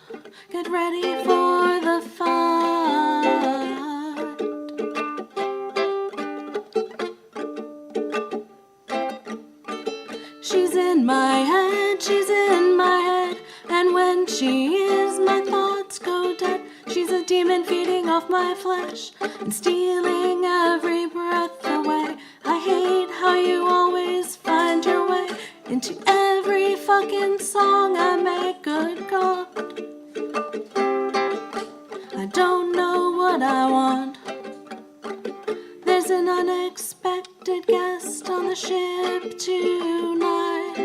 get ready for the fight. She's in my head, she's in my head, and when she is, my thoughts go dead. She's a demon feeding off my flesh and stealing every breath away. I hate how you always find your way into every fucking song I make. Good God, I don't know what I want. There's an unexpected guest on the ship tonight.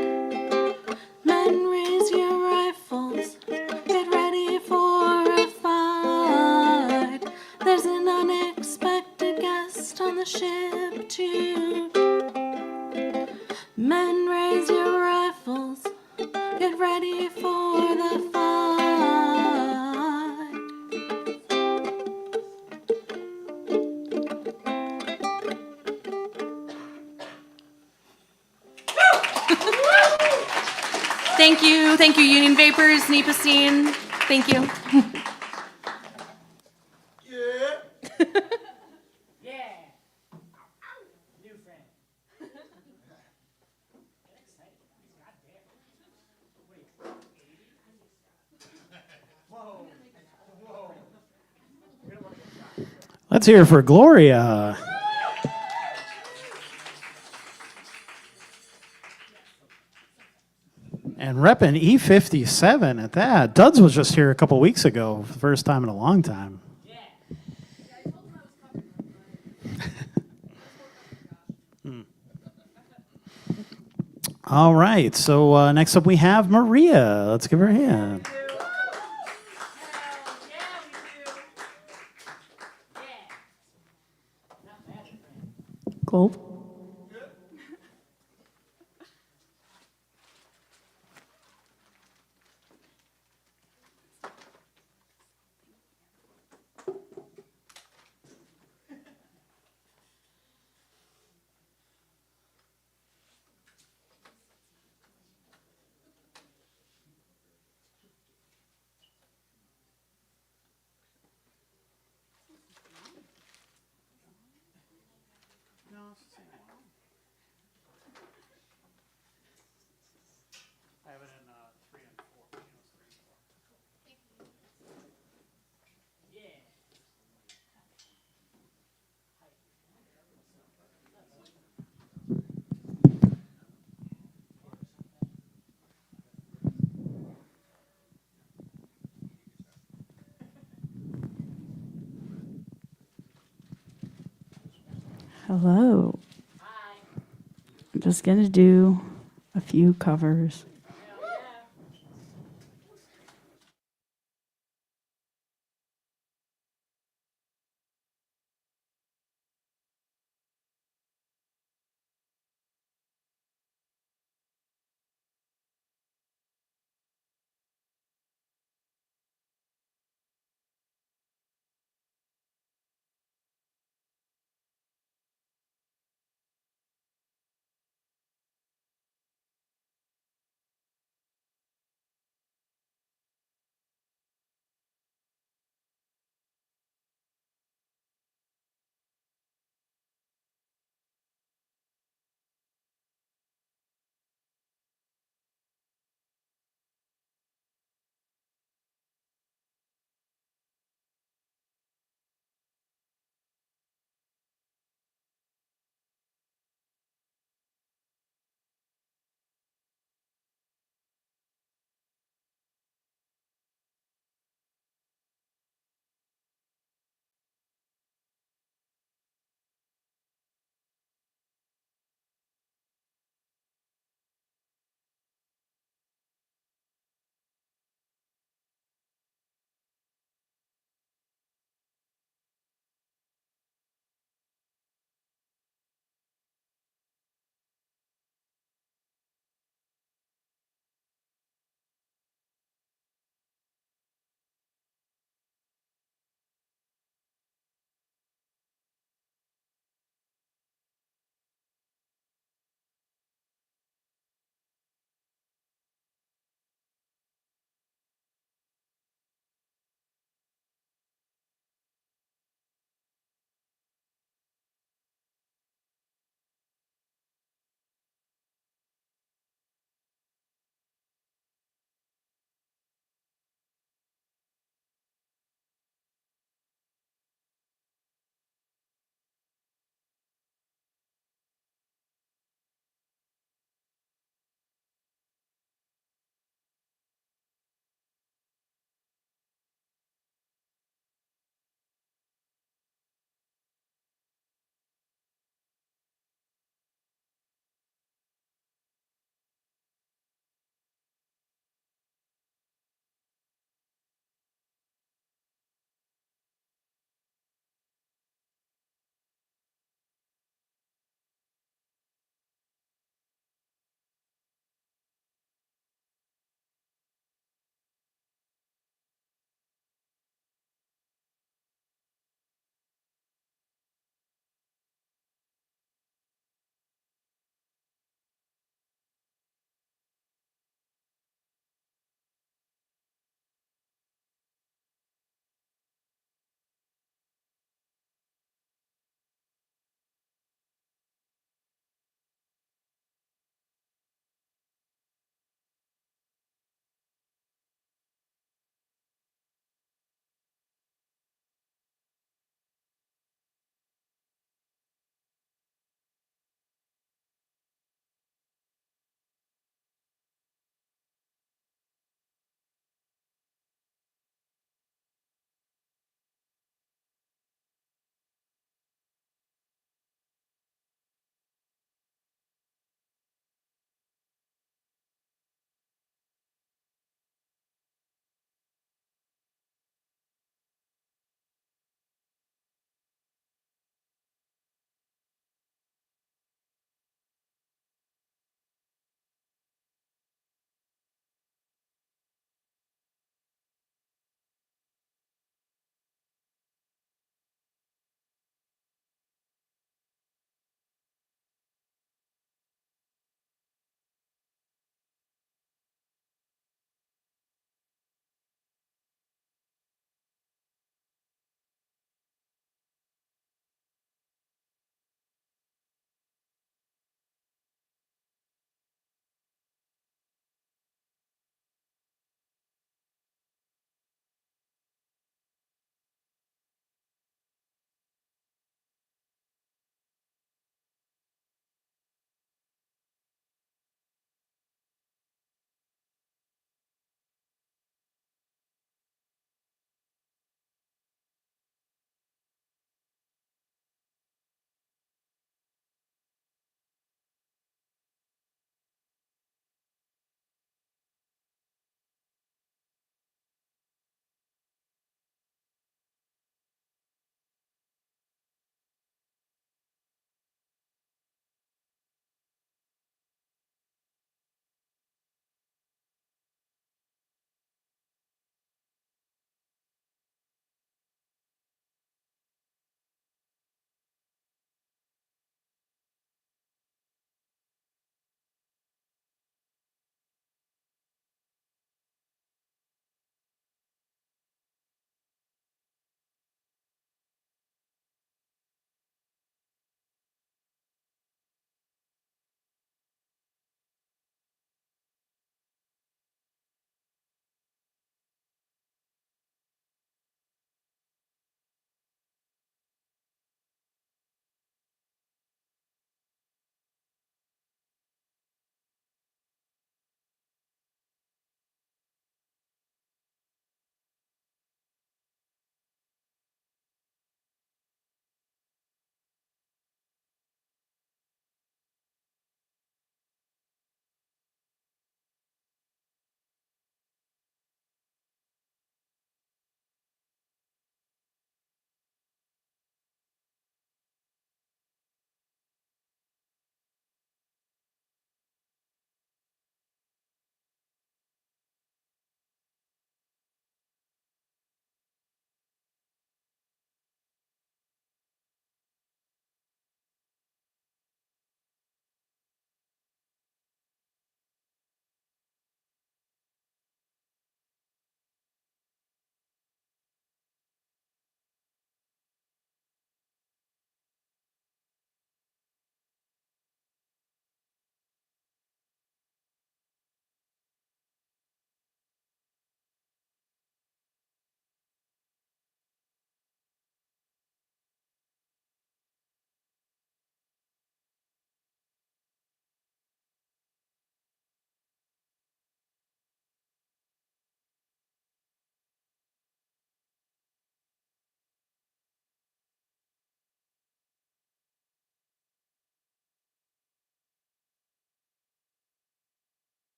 Men, raise your rifles, get ready for a fight. There's an unexpected guest on the ship tonight. Men, raise your rifles, get ready for the fight. Thank you, Union Vapors, NEPA Scene. Thank you. Let's hear it for Gloria. And repping E57 at that. Duds was just here a couple weeks ago, for the first time in a long time. All right, so next up we have Maria. Let's give her a hand. Cool. No, it's the same. Hello. I'm just going to do a few covers.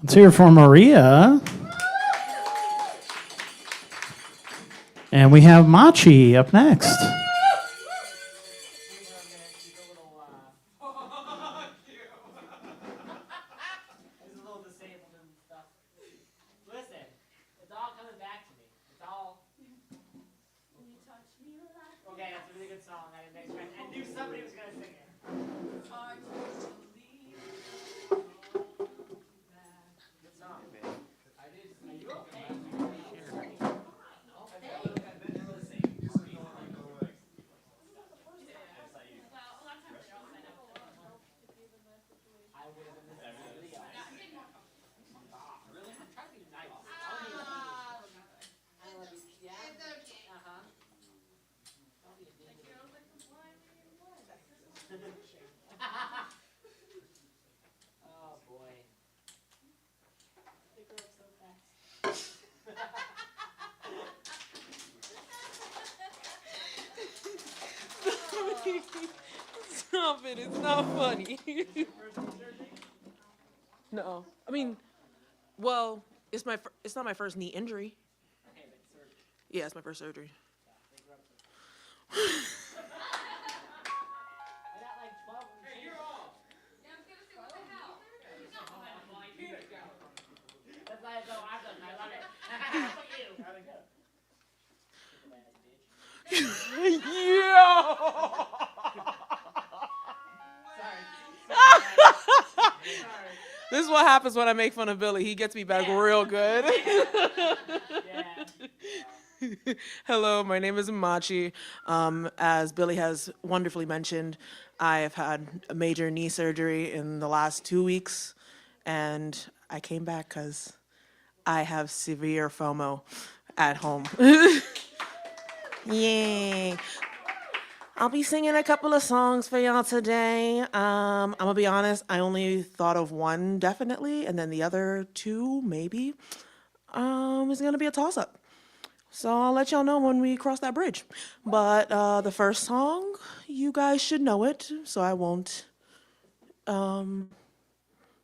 Let's hear from Maria. And we have Machi up next. Stop it, it's not funny. No, I mean, well, it's not my first knee injury. Yeah, it's my first surgery. This is what happens when I make fun of Billy. He gets me back real good. Hello, my name is Machi. As Billy has wonderfully mentioned, I have had a major knee surgery in the last 2 weeks, and I came back because I have severe FOMO at home. Yay. I'll be singing a couple of songs for y'all today. I'm gonna be honest, I only thought of one definitely, and then the other two maybe is gonna be a toss-up. So I'll let y'all know when we cross that bridge. But the first song, you guys should know it, so I won't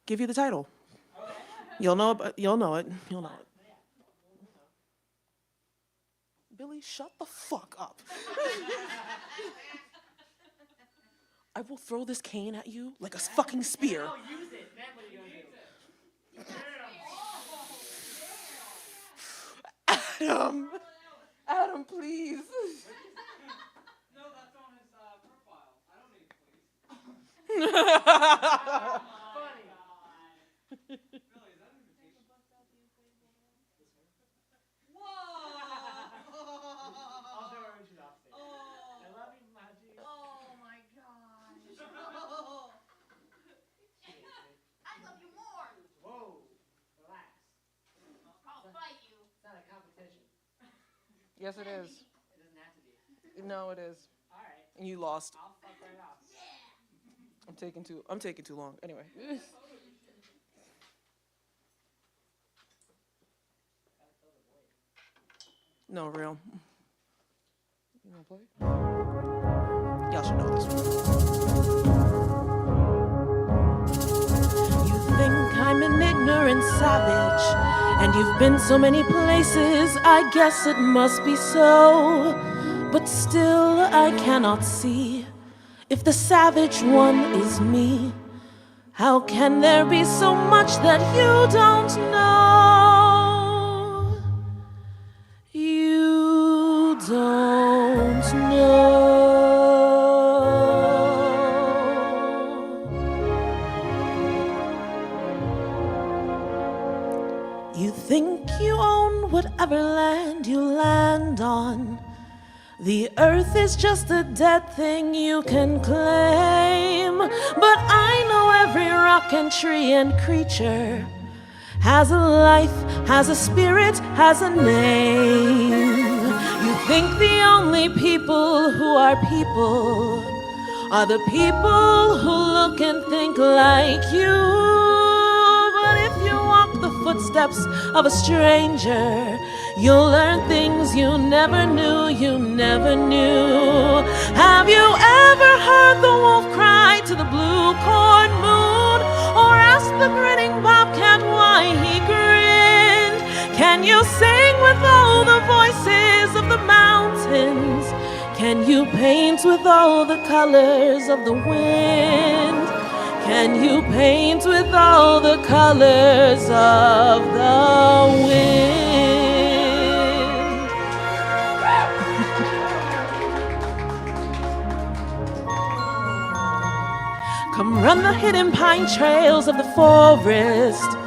give you the title. You'll know it. You'll know it. Billy, shut the fuck up. I will throw this cane at you like a fucking spear. Adam, please. No, that's on his profile. I don't need please. Billy, is that an invitation? Whoa! I'll show her when she's off stage. I love you, Maji. Oh my gosh. I love you more. Whoa, relax. I'll fight you. It's not a competition. Yes, it is. It doesn't have to be. No, it is. All right. And you lost. I'll fuck right off. Yeah. I'm taking too long. Anyway. No, real. You wanna play? Y'all should know this one. You think I'm an ignorant savage, and you've been so many places, I guess it must be so. But still I cannot see if the savage one is me. How can there be so much that you don't know? You don't know. You think you own whatever land you land on. The earth is just a dead thing you can claim. But I know every rock and tree and creature has a life, has a spirit, has a name. You think the only people who are the people who look and think like you. But if you walk the footsteps of a stranger, you'll learn things you never knew, Have you ever heard the wolf cry to the blue corn moon, or ask the grinning bobcat why he grinned? Can you sing with all the voices of the mountains? Can you paint with all the colors of the wind? Can you paint with all the colors of the wind? Come run the hidden pine trails of the forest.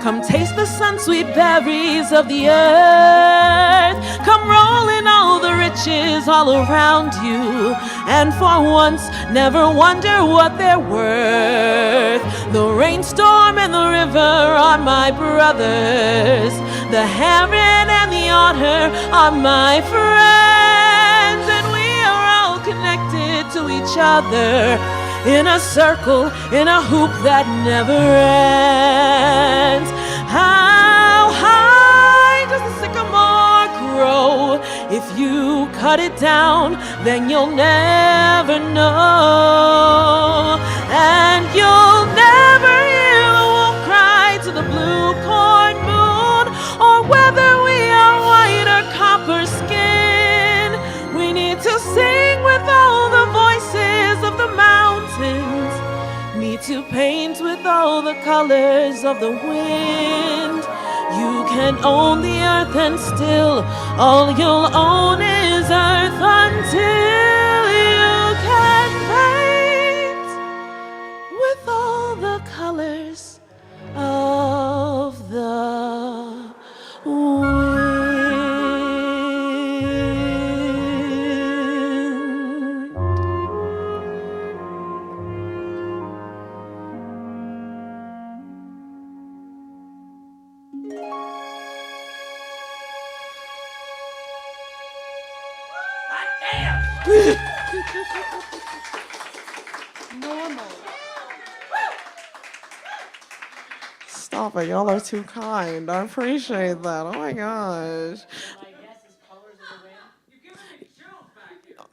Come taste the sun-sweet berries of the earth. Come roll in all the riches all around you, and for once never wonder what they're worth. The rainstorm and the river are my brothers. The heron and the otter are my friends, and we are all connected to each other in a circle, in a hoop that never ends. How high does the sycamore grow? If you cut it down, then you'll never know. And you'll never hear the wolf cry to the blue corn moon, or whether we are white or copper skin. We need to sing with all the voices of the mountains, need to paint with all the colors of the wind. You can own the earth and still all you'll own is earth until you can paint with all the colors of the wind. Stop it, y'all are too kind. I appreciate that. Oh my gosh.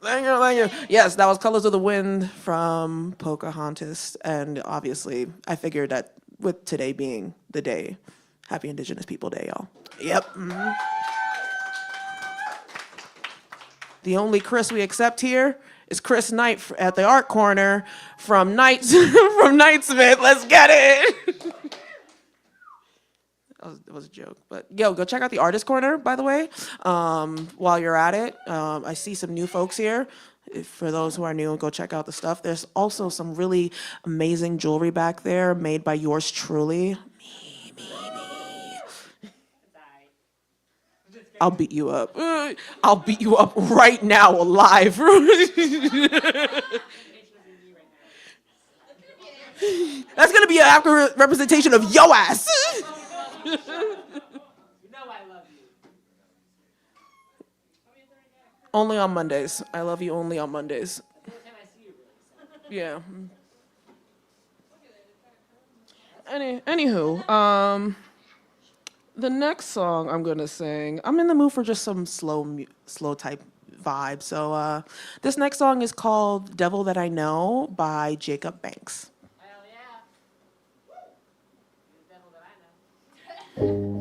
Thank you, thank you. Yes, that was Colors of the Wind from Pocahontas. And obviously, I figured that with today being the day, happy Indigenous People Day, y'all. Yep. Mm-hmm. The only Chris we accept here is Chris Knight at the Art Corner from Knightsmith. Let's get it. It was a joke, but yo, go check out the Artist Corner, by the way, while you're at it. I see some new folks here. For those who are new, go check out the stuff. There's also some really amazing jewelry back there made by yours truly. Me. I'll beat you up. I'll beat you up right now, live. That's gonna be an accurate representation of yo ass. You know I love you. Only on Mondays. I love you only on Mondays. Yeah. Anywho, the next song I'm gonna sing, I'm in the mood for just some slow type vibe. So this next song is called "Devil That I Know" by Jacob Banks. Hell yeah. The devil that I know.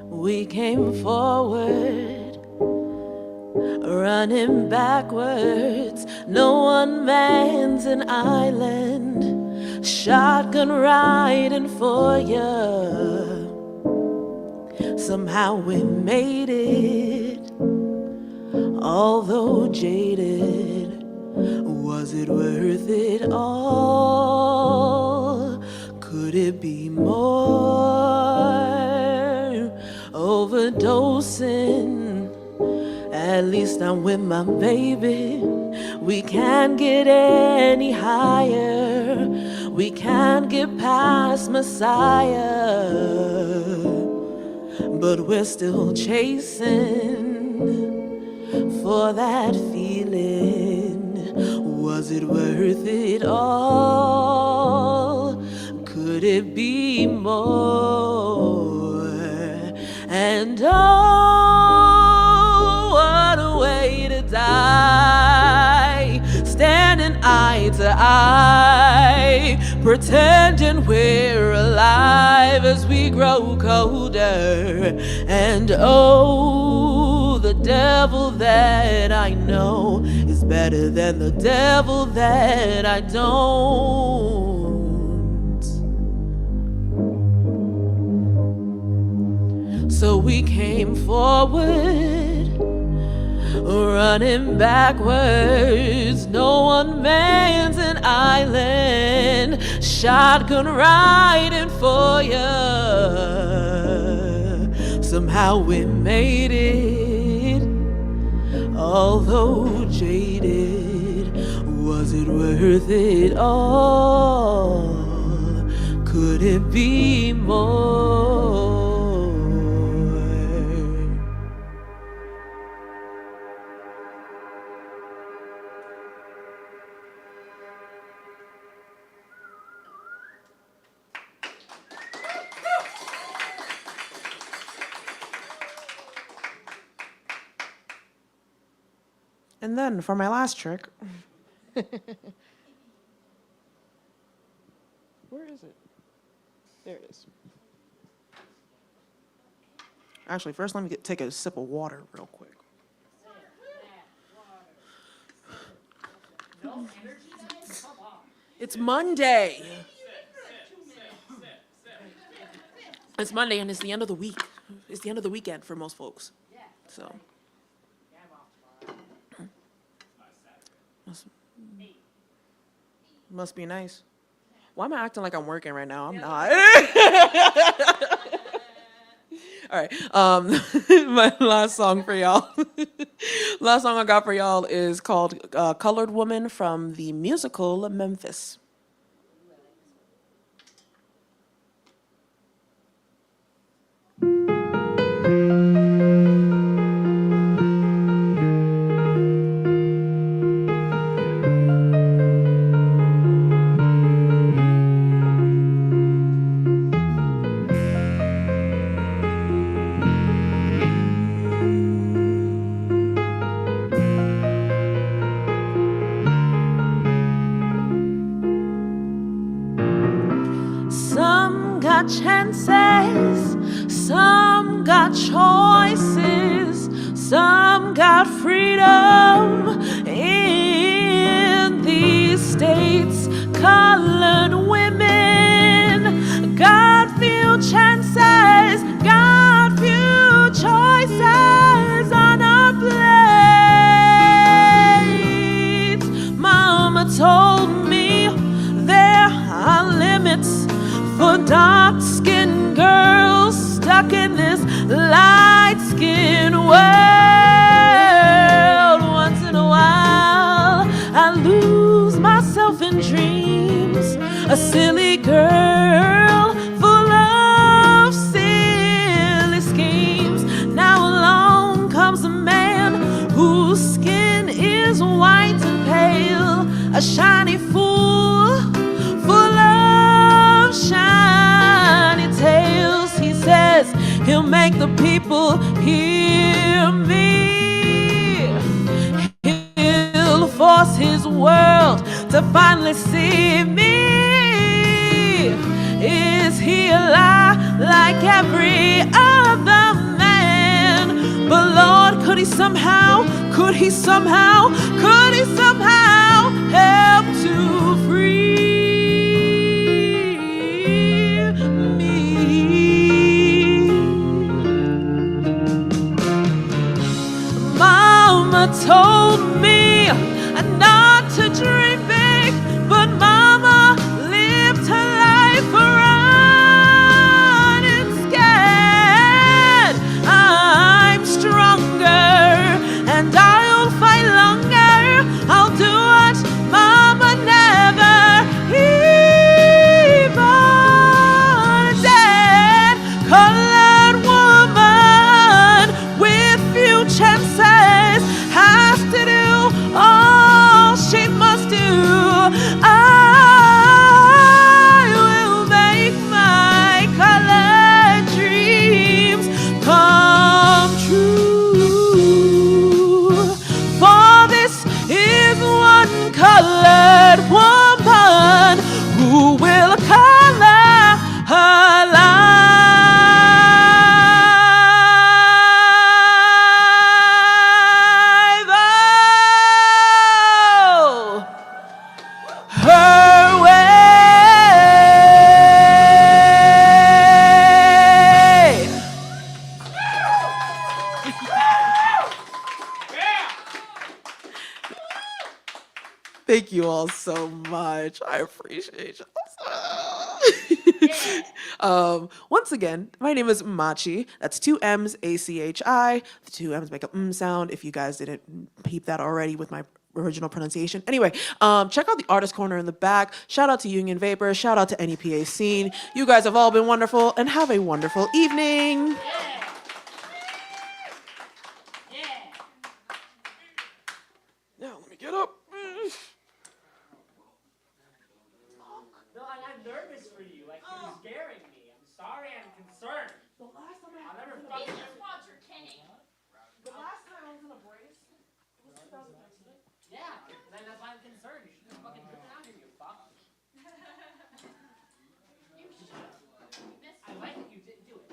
We came forward, running backwards. No one man's an island, shotgun riding for ya. Somehow we made it, although jaded. Was it worth it all? Could it be more? Overdosing, at least I'm with my baby. We can't get any higher. We can't get past Messiah, but we're still chasing for that feeling. Was it worth it all? Could it be more? And oh, what a way to die, standing eye to eye, pretending we're alive as we grow colder. And oh, the devil that I know is better than the devil that I don't. So we came forward, running backwards. No one man's an island, shotgun riding for ya. Somehow we made it, although jaded. Was it worth it all? Could it be more? And then for my last trick. Where is it? There it is. Actually, first let me take a sip of water real quick. It's Monday. It's Monday and it's the end of the week. It's the end of the weekend for most folks. So. Must be nice. Why am I acting like I'm working right now? I'm not. All right. My last song for y'all. Last song I got for y'all is called Colored Woman from the musical Memphis. Chances, some got choices, some got freedom in these states. Colored women got few chances, got few choices on our plates. Mama told me there are limits for dark-skinned girls stuck in this light-skinned world. Once in a while, I lose myself in dreams, a silly girl full of silly schemes. Now along comes a man whose skin is white and pale, a shiny fool full of shiny tales. He says he'll make the people hear me. He'll force his world to finally see me. Is he a lie like every other man? But Lord, could he somehow help to free told me not to dream big, but Mama lived her life running scared. I'm stronger and I'll fight longer. I'll do what Mama never hears. Thank you all so much. I appreciate you. Once again, my name is Machi. That's 2 M's, ACHI. The 2 M's make a sound if you guys didn't peep that already with my original pronunciation. Anyway, check out the artist corner in the back. Shout out to Union Vapor. Shout out to NEPA Scene. You guys have all been wonderful, and have a wonderful evening. Now let me get up. No, I'm nervous for you. Like, you're scaring me. I'm sorry, I'm concerned. The last time I'll never These fucking... are spots you're kidding. the last time I was in a brace, it was 2013. Yeah, then that's why I'm concerned. You should just fucking put it out here, you fuck. You should. You missed I like that you didn't do it.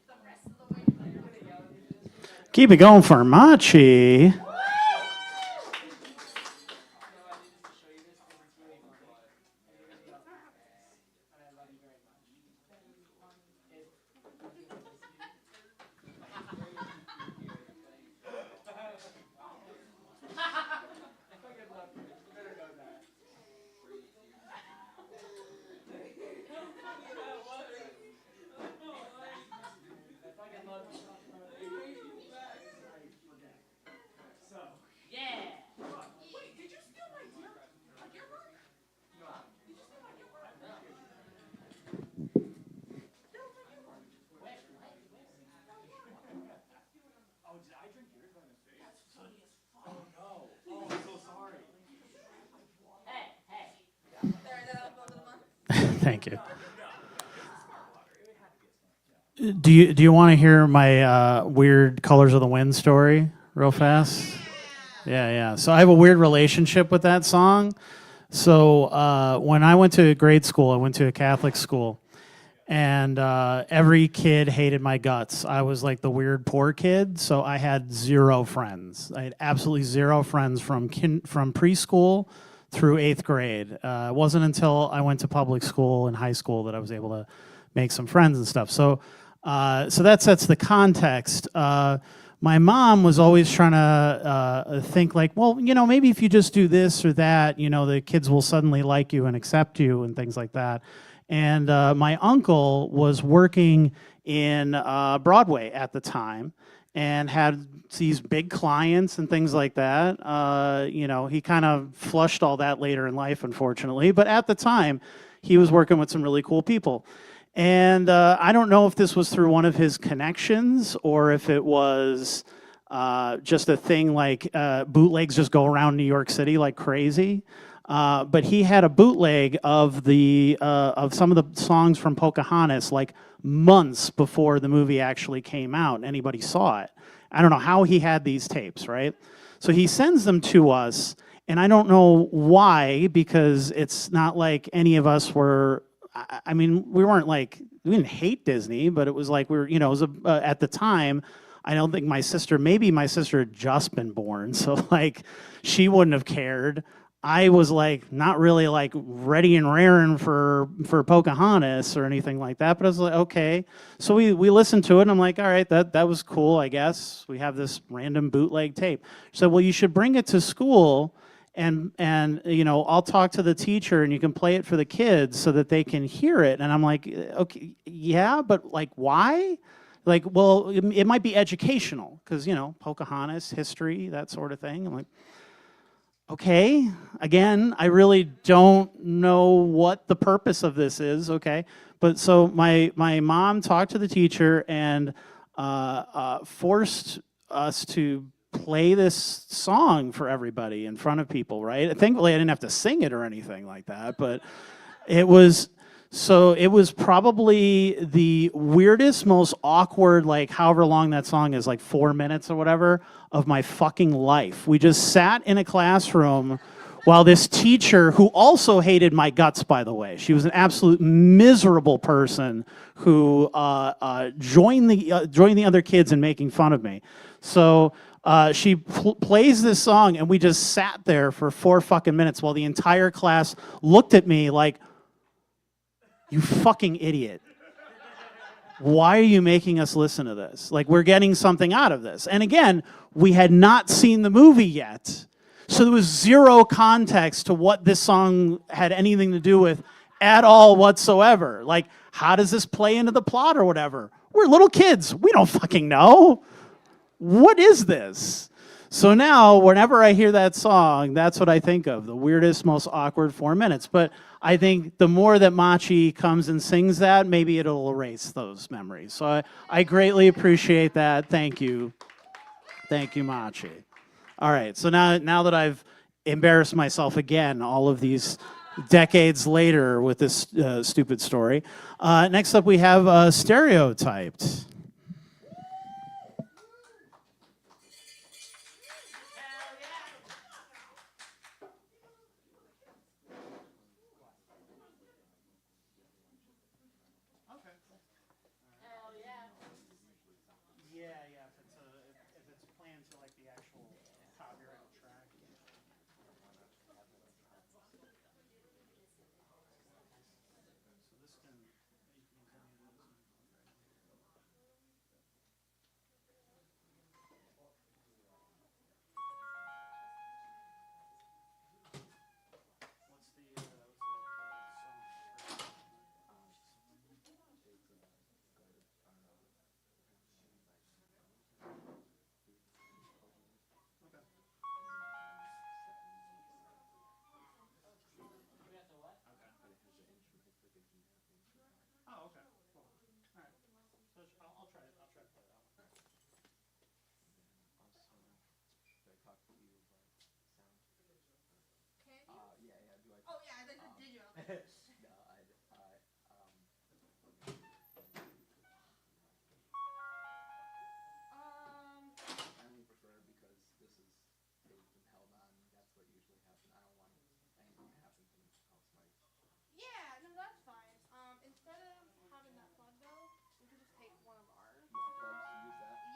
the rest of the way. Keep it going for Machi. Thank you. Do you want to hear my weird Colors of the Wind story real fast? Yeah. So I have a weird relationship with that song. So when I went to grade school, I went to a Catholic school, and every kid hated my guts. I was like the weird poor kid, so I had zero friends. I had absolutely zero friends from preschool through 8th grade. It wasn't until I went to public school in high school that I was able to make some friends and stuff. So that sets the context. My mom was always trying to think like, well, maybe if you just do this or that, the kids will suddenly like you and accept you and things like that. And my uncle was working in Broadway at the time and had these big clients and things like that. He kind of flushed all that later in life, unfortunately. But at the time, he was working with some really cool people. And I don't know if this was through one of his connections or if it was just a thing like bootlegs just go around New York City like crazy. But he had a bootleg of some of the songs from Pocahontas like months before the movie actually came out and anybody saw it. I don't know how he had these tapes, right? So he sends them to us, and I don't know why, because it's not like any of us were, we didn't hate Disney, but it was like it was at the time, I don't think maybe my sister had just been born, so like she wouldn't have cared. I was like not really like ready and raring for Pocahontas or anything like that, but I was like, okay. So we listened to it, and I'm like, all right, that was cool, I guess. We have this random bootleg tape. She said, well, you should bring it to school, and I'll talk to the teacher, and you can play it for the kids so that they can hear it. And I'm like, okay, yeah, but like why? Like, well, it might be educational because Pocahontas, history, that sort of thing. I'm like, okay, again, I really don't know what the purpose of this is, okay? But so my mom talked to the teacher and forced us to play this song for everybody in front of people, right? Thankfully, I didn't have to sing it or anything like that, but it was probably the weirdest, most awkward, like however long that song is, like 4 minutes or whatever, of my fucking life. We just sat in a classroom while this teacher, who also hated my guts, by the way, she was an absolute miserable person who joined the other kids in making fun of me. So she plays this song, and we just sat there for 4 fucking minutes while the entire class looked at me like, you fucking idiot. why are you making us listen to this? Like, we're getting something out of this. And again, we had not seen the movie yet. So there was zero context to what this song had anything to do with at all whatsoever. Like, how does this play into the plot or whatever? We're little kids. We don't fucking know. What is this? So now, whenever I hear that song, that's what I think of, the weirdest, most awkward 4 minutes. But I think the more that Machi comes and sings that, maybe it'll erase those memories. So I greatly appreciate that. Thank you. Thank you, Machi. All right, so now that I've embarrassed myself again all of these decades later with this stupid story, next up we have Stereotyped. Oh yeah, they said did you? Yeah, no, that's fine. Instead of having that plug though, we could just take one of ours.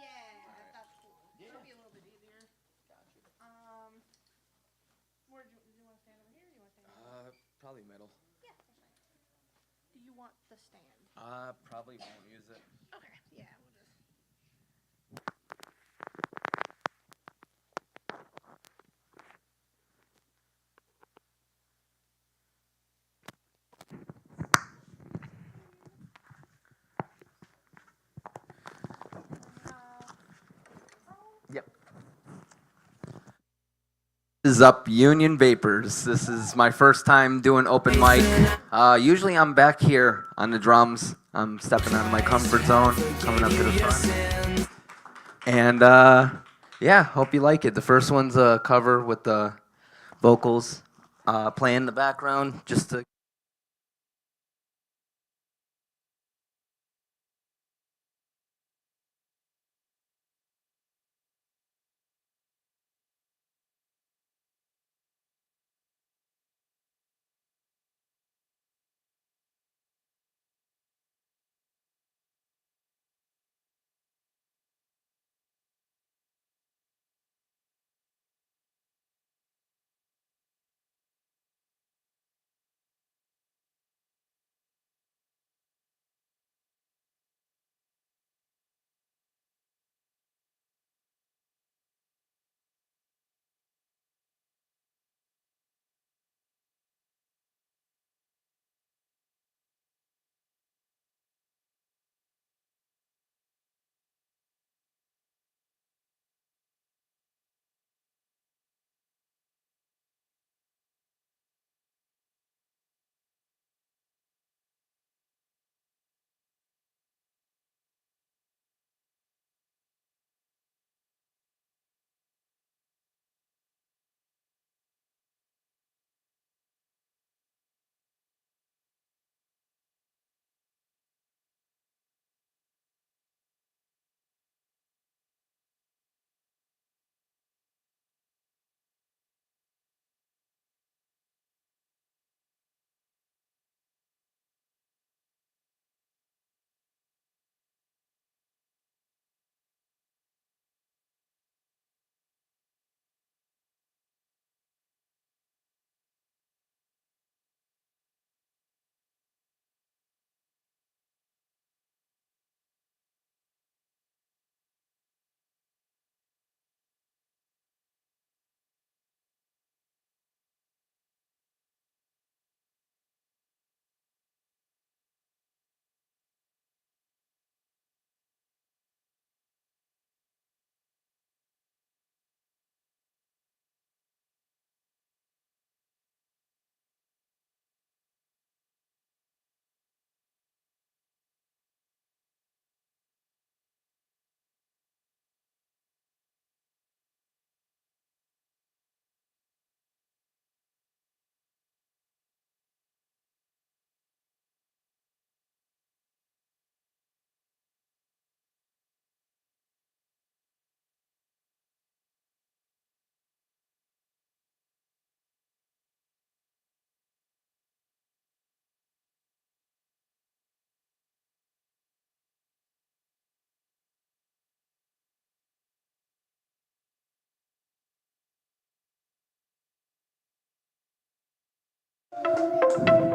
Yeah, that's cool. It'll be a little bit easier. Gotcha. Where do you want to stand over here? Or do you want to stand over here? Probably middle. Yeah, that's fine. Do you want the stand? Probably won't use it. Okay. Yeah, we'll just. Yep. This is up Union Vapors. This is my first time doing open mic. Usually I'm back here on the drums. I'm stepping out of my comfort zone, coming up to the front. And yeah, hope you like it. The first one's a cover with the vocals playing in the background just to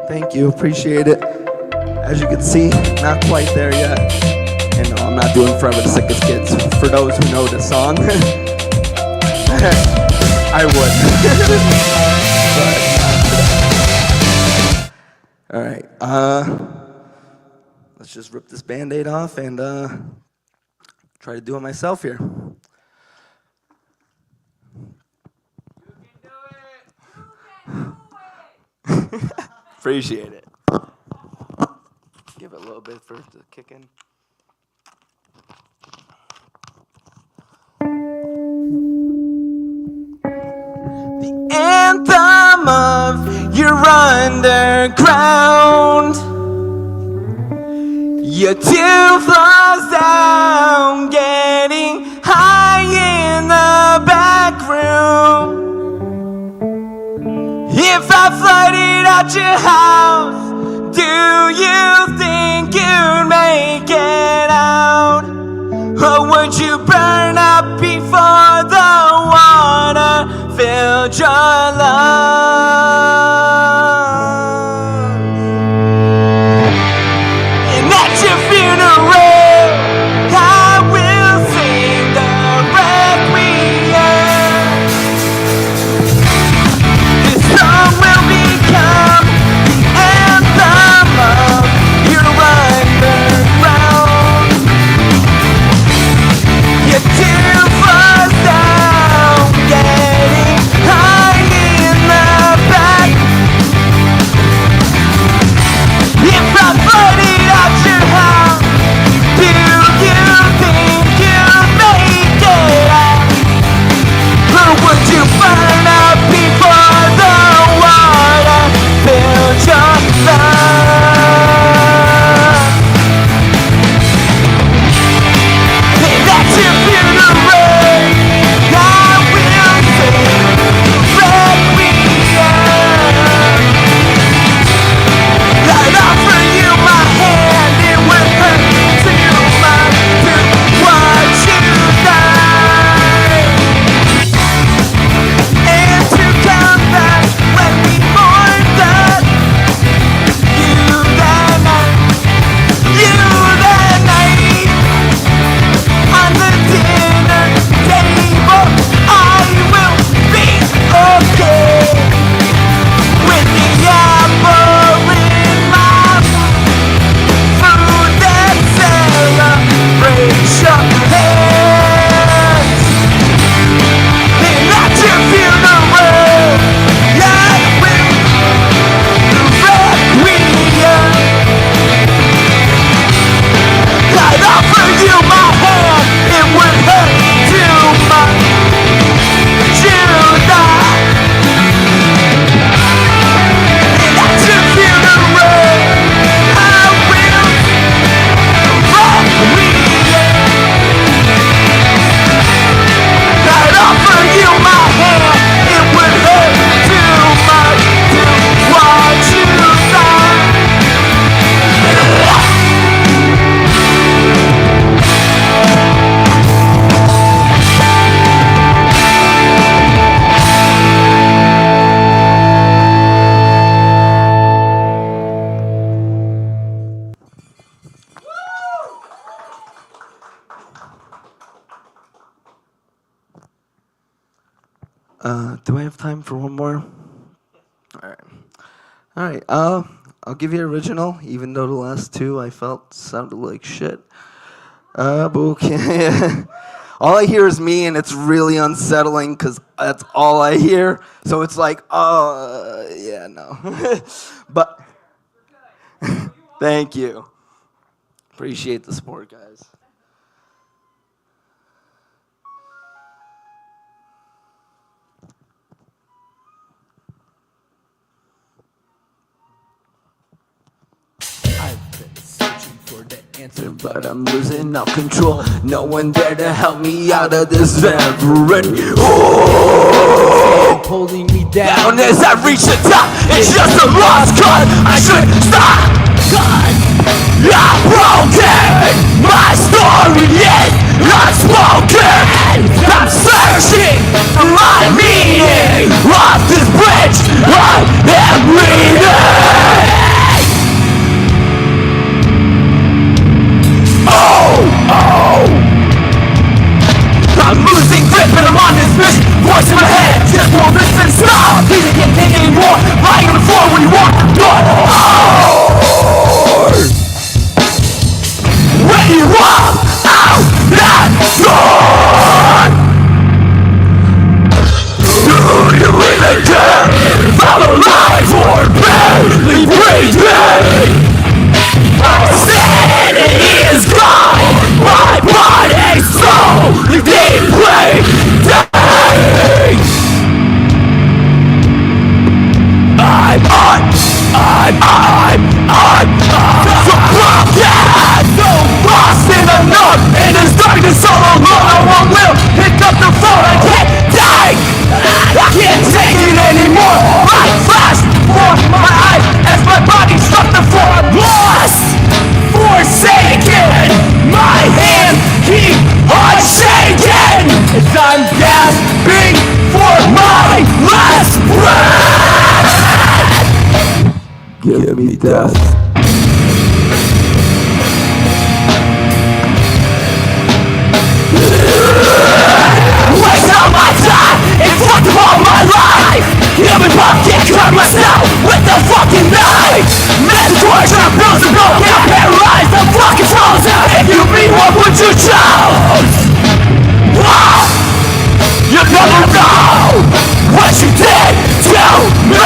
Thank you, appreciate it. As you can see, not quite there yet. And no, I'm not doing Forever the Sickest Kids, for those who know the song. I would. But, all right, let's just rip this Band-Aid off and try to do it myself here. Appreciate it. Give it a little bit for it to kick in. The anthem of your underground. You're 2 floors down, getting high in the back room. If I flooded out your house, do you think you'd make it out? Or would you burn up before the water filled your lungs? And at your funeral, I will sing the requiem. This song will become the anthem of your underground. You're 2 floors down, getting high in the back. If I flooded out your house, do you think you'd make it out? Or would you burn up before the water filled your lungs? And at your funeral, I will sing requiem. I'd offer you my hand, it would hurt too much to watch you die. And to come back when we mourn that you that night on the dinner table, I will be okay with the apple in my food that celebrates your hands. And at your funeral, I will requiem. I'd offer you my hand, it would hurt too much to die. And at your funeral, I will requiem. I'd offer you my hand, it would hurt too much to watch you die. Do I have time for one more? All right. I'll give you original, even though the last 2 I felt sounded like shit. But okay. All I hear is me, and it's really unsettling because that's all I hear. So it's like, yeah, no. But thank you. Appreciate the support, guys. Answer, but I'm losing all control. No one there to help me out of this reverie. Oh, holding me down as I reach the top. It's just a lost cause. I should stop. God, I'm broken. My story is unspoken. I'm searching for my meaning. Off this bridge, I am leaving. Give me death. Waste all my time and fucked up all my life. Every punk can't cut myself with the fucking knife. Mandatory trap bills and broke out paralyzed. I'm fucking frozen. If you be, what would you choose? You never know what you did to me.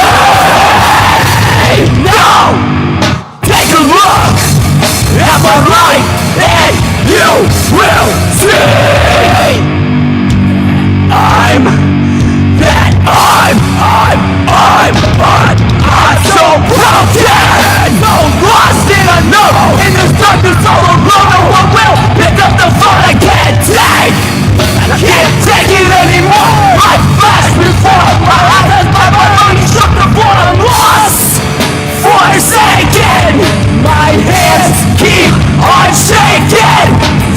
No, take a look at my life and you will see. I'm so broken, so lost in a know. In this darkness all alone, no one will pick up the phone. I can't take it anymore. I flashed before my eyes as my body shook the floor. I'm lost, forsaken. My hands keep on shaking.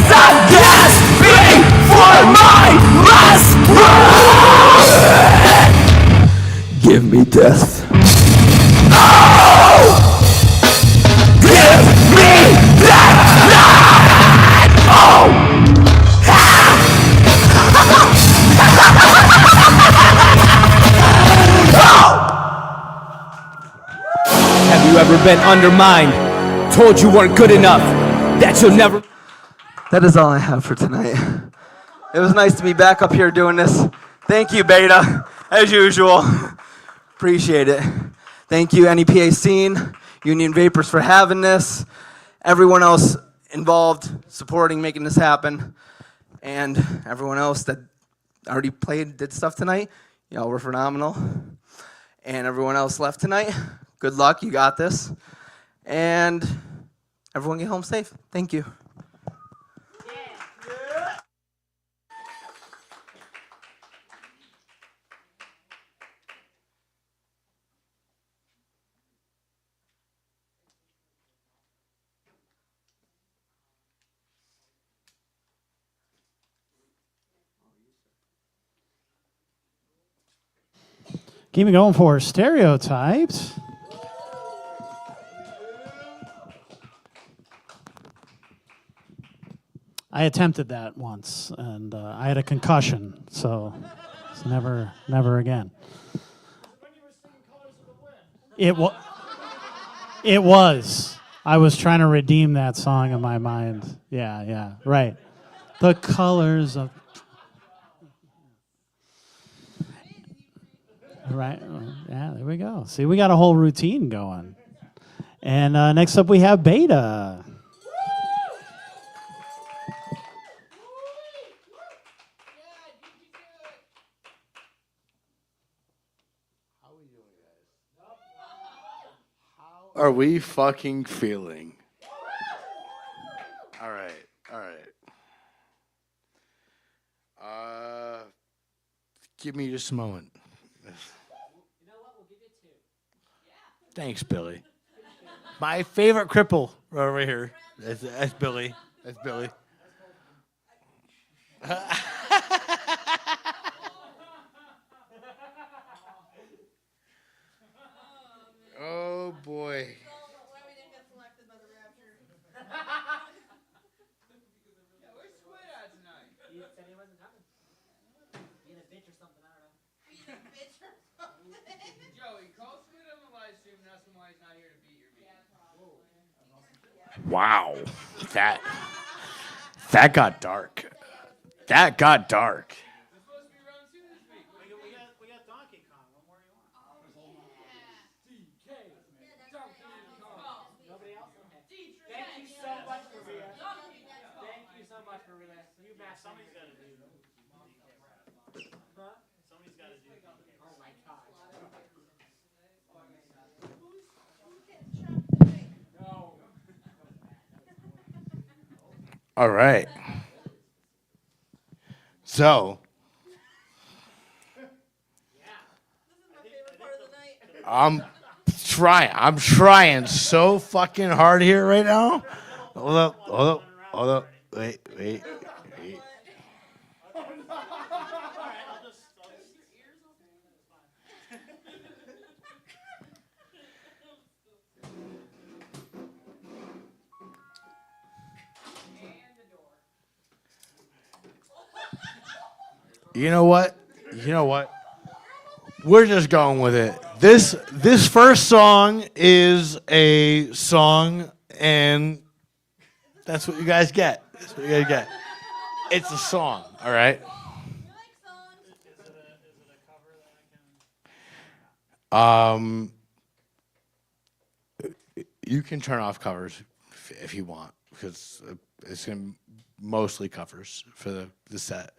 I'm gasping for my last breath. Give me death. Oh! Give me that! Oh! Have you ever been undermined? Told you weren't good enough? That you'll never... That is all I have for tonight. It was nice to be back up here doing this. Thank you, Beta, as usual. Appreciate it. Thank you, NEPA Scene, Union Vapors for having this, everyone else involved, supporting, making this happen, and everyone else that already played, did stuff tonight. Y'all were phenomenal. And everyone else left tonight, good luck, you got this. And everyone get home safe. Thank you. Keep it going for Stereotypes. I attempted that once, and I had a concussion, so it's never again. It was. I was trying to redeem that song in my mind. Yeah, right. The colors of... Right, yeah, there we go. See, we got a whole routine going. And next up we have Beta. Are we fucking feeling? All right. Give me just a moment. Thanks, Billy. My favorite cripple right here. That's Billy. That's Billy. Oh boy. Wow, that got dark. That got dark. All right. So, I'm trying so fucking hard here right now. Hold up. Wait. You know what? You know what? We're just going with it. This first song is a song, and that's what you guys get. That's what you guys get. It's a song, all right? You can turn off covers if you want, because it's gonna be mostly covers for the set.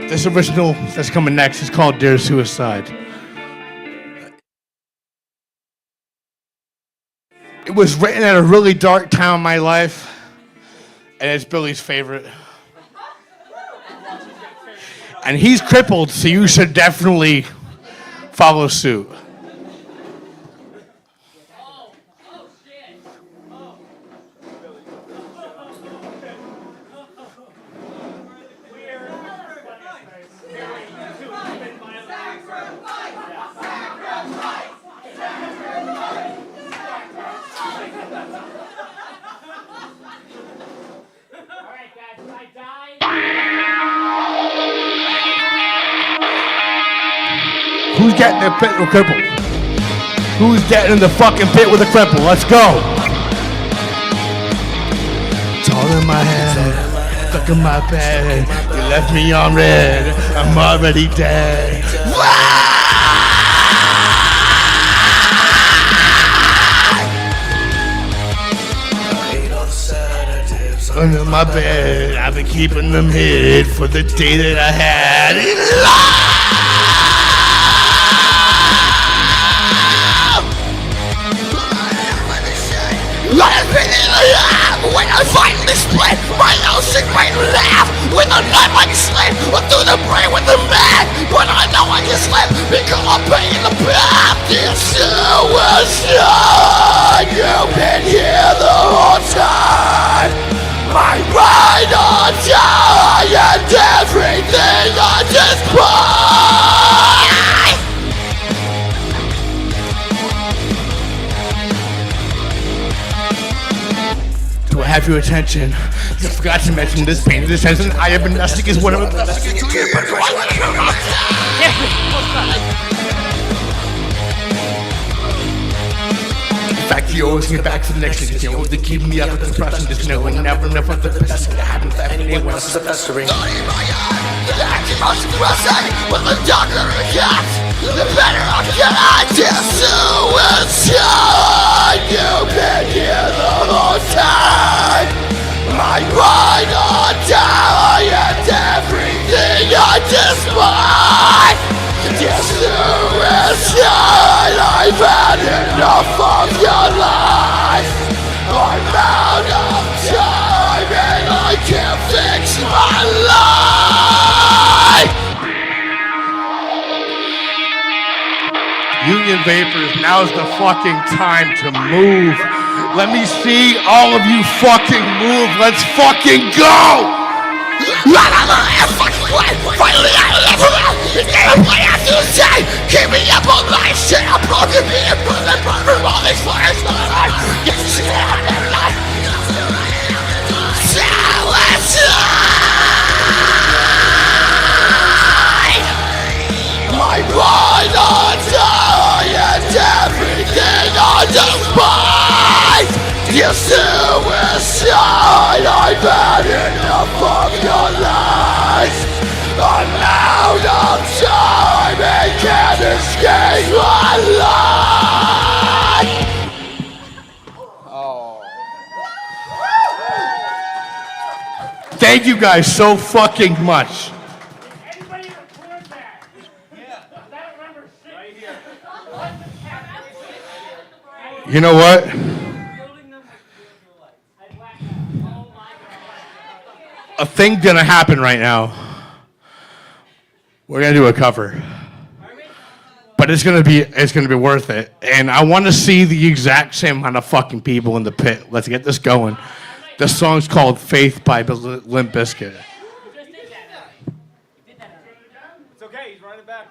This original that's coming next is called Dear Suicide. It was written at a really dark time in my life, and it's Billy's favorite. And he's crippled, so you should definitely follow suit. Who's getting the pit with a cripple? Who's getting in the fucking pit with a cripple? Let's go. It's all in my head, stuck in my bed. You left me on red, I'm already dead. Under my bed, I've been keeping them hid for the day that I had in life. When I finally split, my ocean rain laugh. With a knife I can slip through the brain with the man. But I know I can slip because I'm paying the path. This suicide, you've been here the whole time. My ride or die and everything I despise. Do I have your attention? You forgot to mention this pain, this tension. I have been nesting is one of the best. In fact, you always get back for the next thing. You know, to keep me up with depression. Just know and never the best thing that happens to anyone. This is the best ring. The acting most depressing with the darker it gets, the better I get. I just suicide. You've been here the whole time. My ride or die and everything I despise. Just suicide. I've had enough of your life. I'm out of time and I can't fix my life. Union Vapors, now's the fucking time to move. Let me see all of you fucking move. Let's fucking go! Finally, I live around. It's never what I have to say. Keep me up all night. Shit, I'm broken. Me and burn from all these fires. Get shit out of their life. Suicide. My mind on die and everything I despise. You suicide. I've had enough of your lies. I'm out of time and can't escape my life. Thank you guys so fucking much. You know what? A thing gonna happen right now. We're gonna do a cover, but it's gonna be worth it. And I want to see the exact same amount of fucking people in the pit. Let's get this going. The song's called "Faith" by Limp Bizkit. It's okay, he's running back.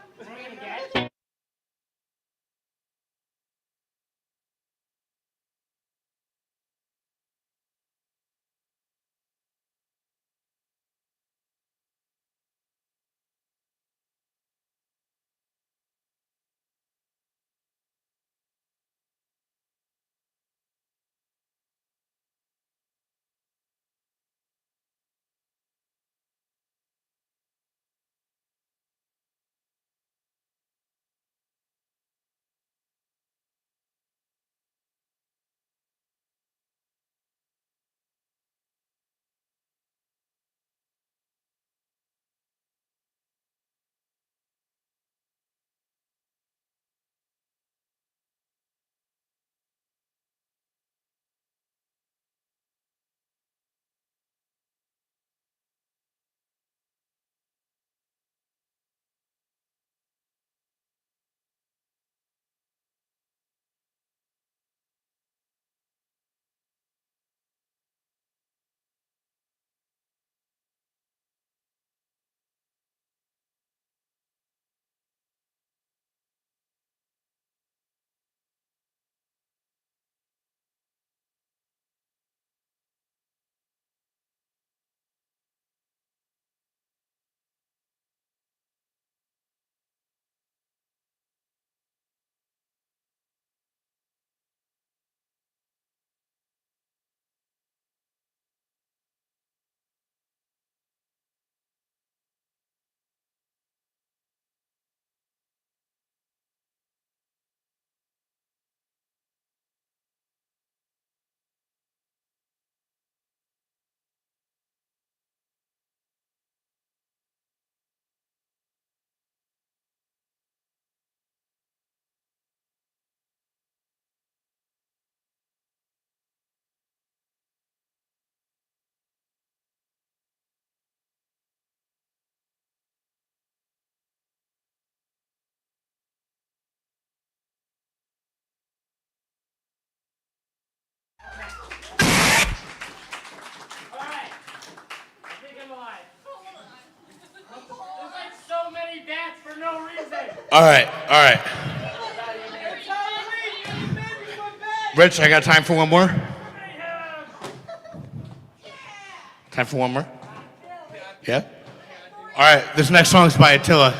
All right, all right. Rich, I got time for one more? Time for one more? Yeah? All right, this next song is by Attila.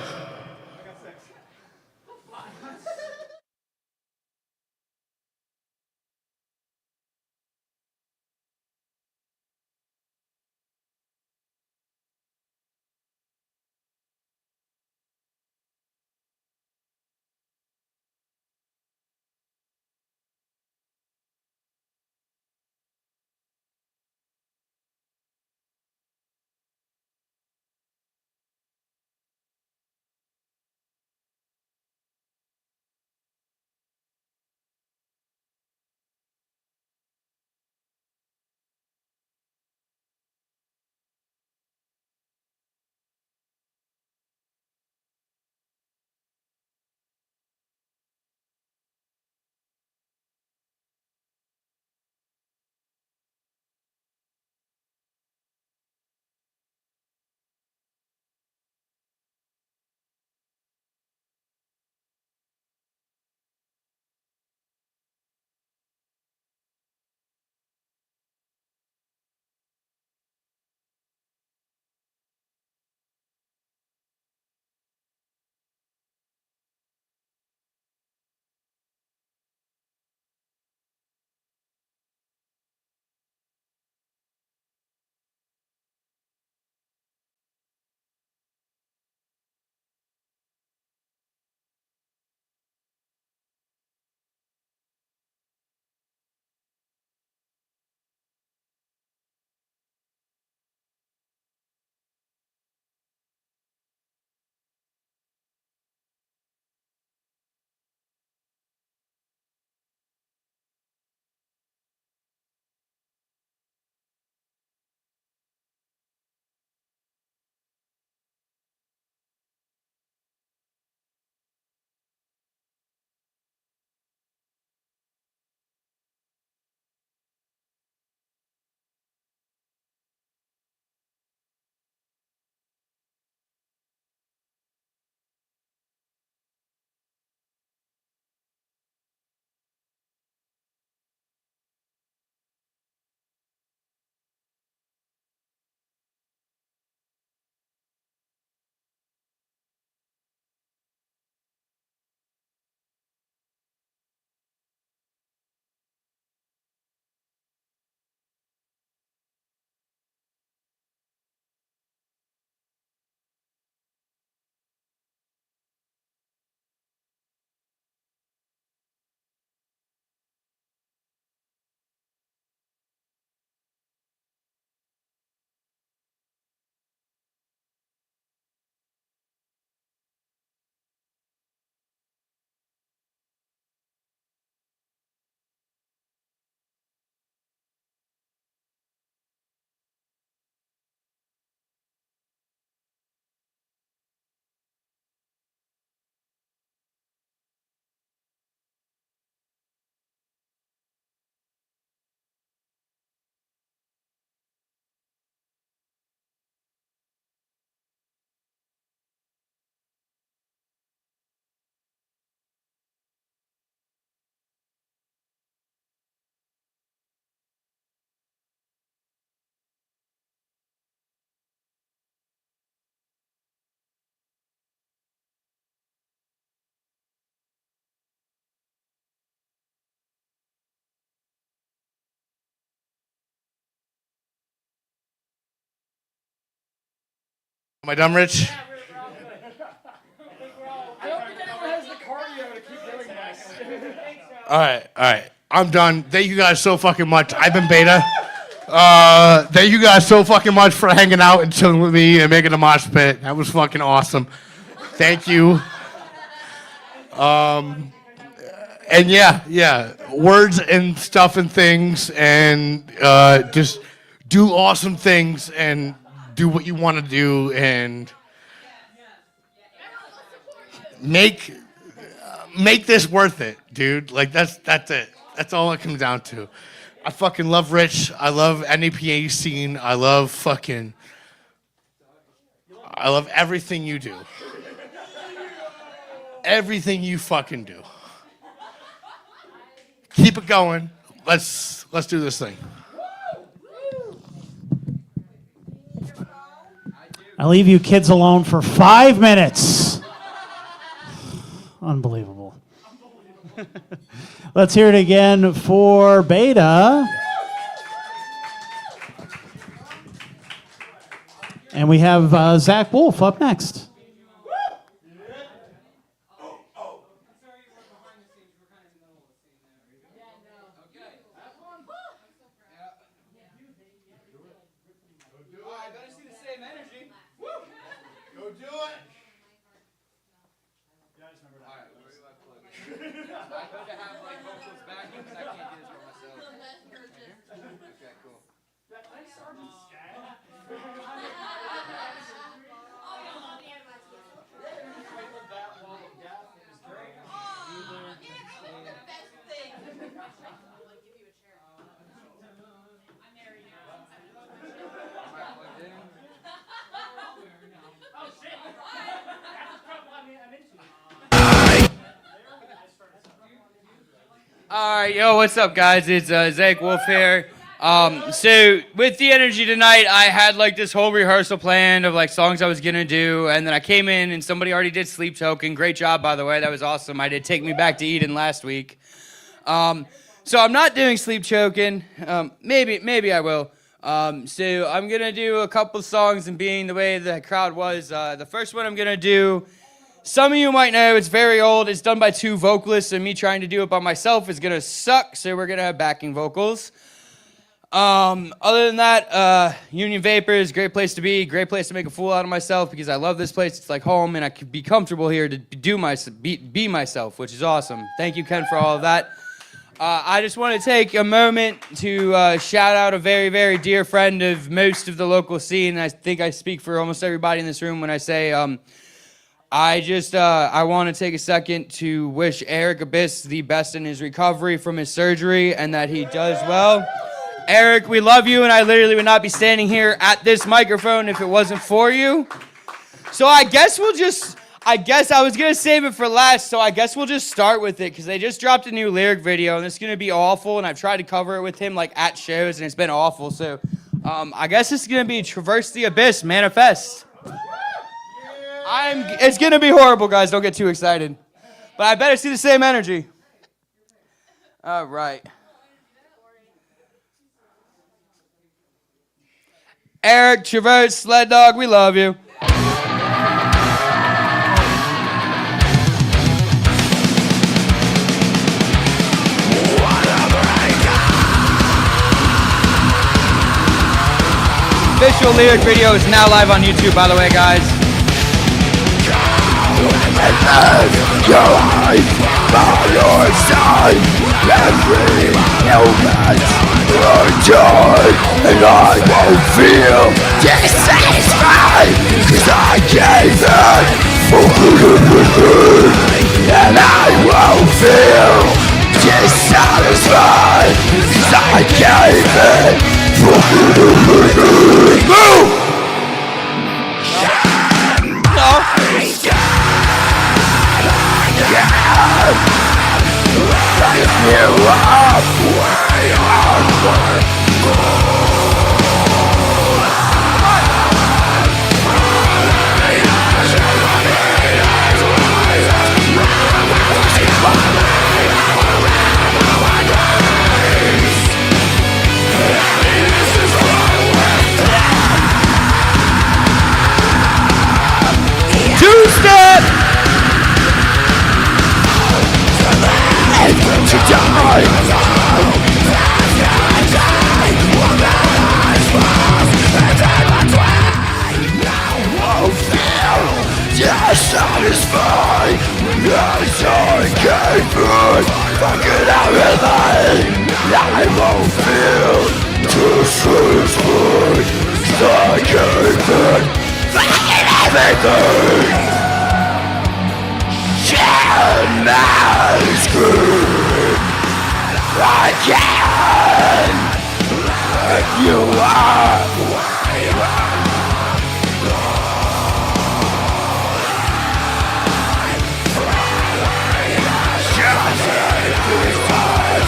Am I done, Rich? All right. I'm done. Thank you guys so fucking much. I've been Beta. Thank you guys so fucking much for hanging out and chilling with me and making a mosh pit. That was fucking awesome. Thank you. And yeah, words and stuff and things, and just do awesome things and do what you want to do and make this worth it, dude. Like that's it. That's all it comes down to. I fucking love Rich. I love NEPA Scene. I love everything you do. everything you fucking do. Keep it going. Let's do this thing. I leave you kids alone for 5 minutes. Unbelievable. Let's hear it again for Beta. And we have Zach Wolf up next. All right, yo, what's up, guys? It's Zach Wolf here. So with the energy tonight, I had like this whole rehearsal planned of like songs I was gonna do, and then I came in and somebody already did Sleep Token. Great job, by the way. That was awesome. I did Take Me Back to Eden last week. So I'm not doing Sleep Choking. Maybe I will. So I'm gonna do a couple songs, and being the way the crowd was, the first one I'm gonna do. Some of you might know it's very old. It's done by 2 vocalists, and me trying to do it by myself is gonna suck. So we're gonna have backing vocals. Other than that, Union Vapors, great place to be, great place to make a fool out of myself because I love this place. It's like home, and I can be comfortable here to be myself, which is awesome. Thank you, Ken, for all of that. I just want to take a moment to shout out a very, very dear friend of most of the local scene. I think I speak for almost everybody in this room when I say I want to take a second to wish Eric Abyss the best in his recovery from his surgery and that he does well. Eric, we love you, and I literally would not be standing here at this microphone if it wasn't for you. So I guess I was going to save it for last, so I guess we'll just start with it because they just dropped a new lyric video, and it's going to be awful, and I've tried to cover it with him like at shows, and it's been awful. So I guess it's going to be Traverse the Abyss, Manifest. It's going to be horrible, guys. Don't get too excited. But I better see the same energy. All right. Eric, Traverse, Sled Dog, we love you. Official lyric video is now live on YouTube, by the way, guys. Your eyes by your side, every moment your joy, and I won't feel dissatisfied, 'cause I gave it, and I won't feel dissatisfied, 'cause I gave it. Move! You up way onward. Two-step! To die. Dissatisfied as I gave it, fucking everything. I won't feel dissatisfied as I gave it, fucking everything. Can ask I can if you are.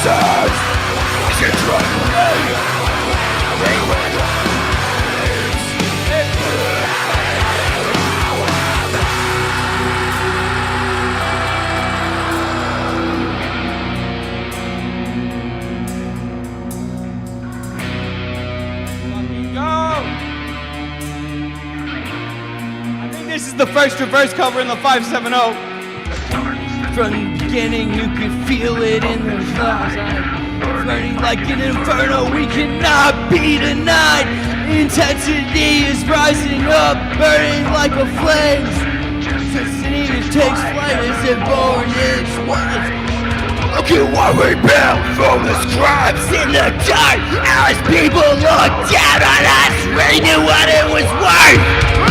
I think this is the first reverse cover in the 570. From the beginning, you could feel it in the stars. Burning like an inferno, we cannot be denied. Intensity is rising up, burning like a flame. Destiny takes flight as it born its way. Look at what we built from the scraps in the dark. As people look down on us, we knew what it was worth.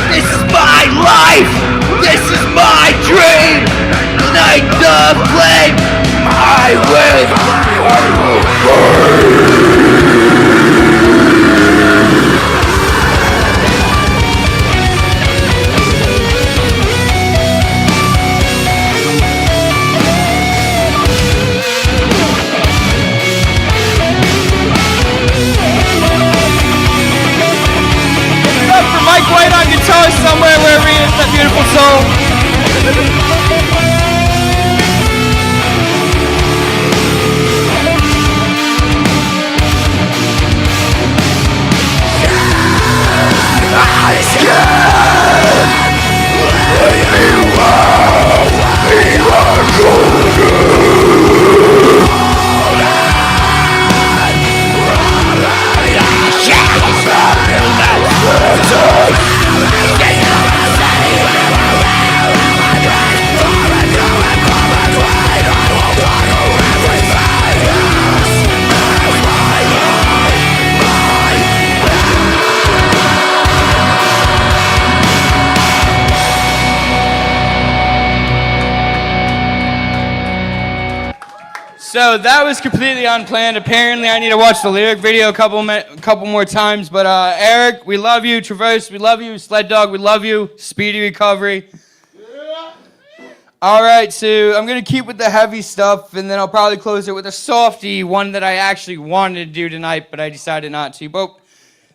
This is my life, this is my dream. Ignite the flame, I will Mike White on guitar somewhere wherever he is, that beautiful soul. So that was completely unplanned. Apparently, I need to watch the lyric video a couple more times. But Eric, we love you. Traverse, we love you. Sled Dog, we love you. Speedy recovery. All right, so I'm gonna keep with the heavy stuff, and then I'll probably close it with a softy one that I actually wanted to do tonight, but I decided not to. But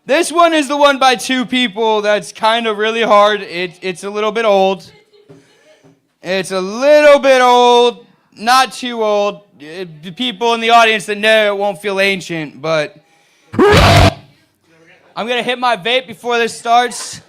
this one is the one by two people that's kind of really hard. It's a little bit old. It's a little bit old, not too old. The people in the audience that know it won't feel ancient, but I'm gonna hit my vape before this starts.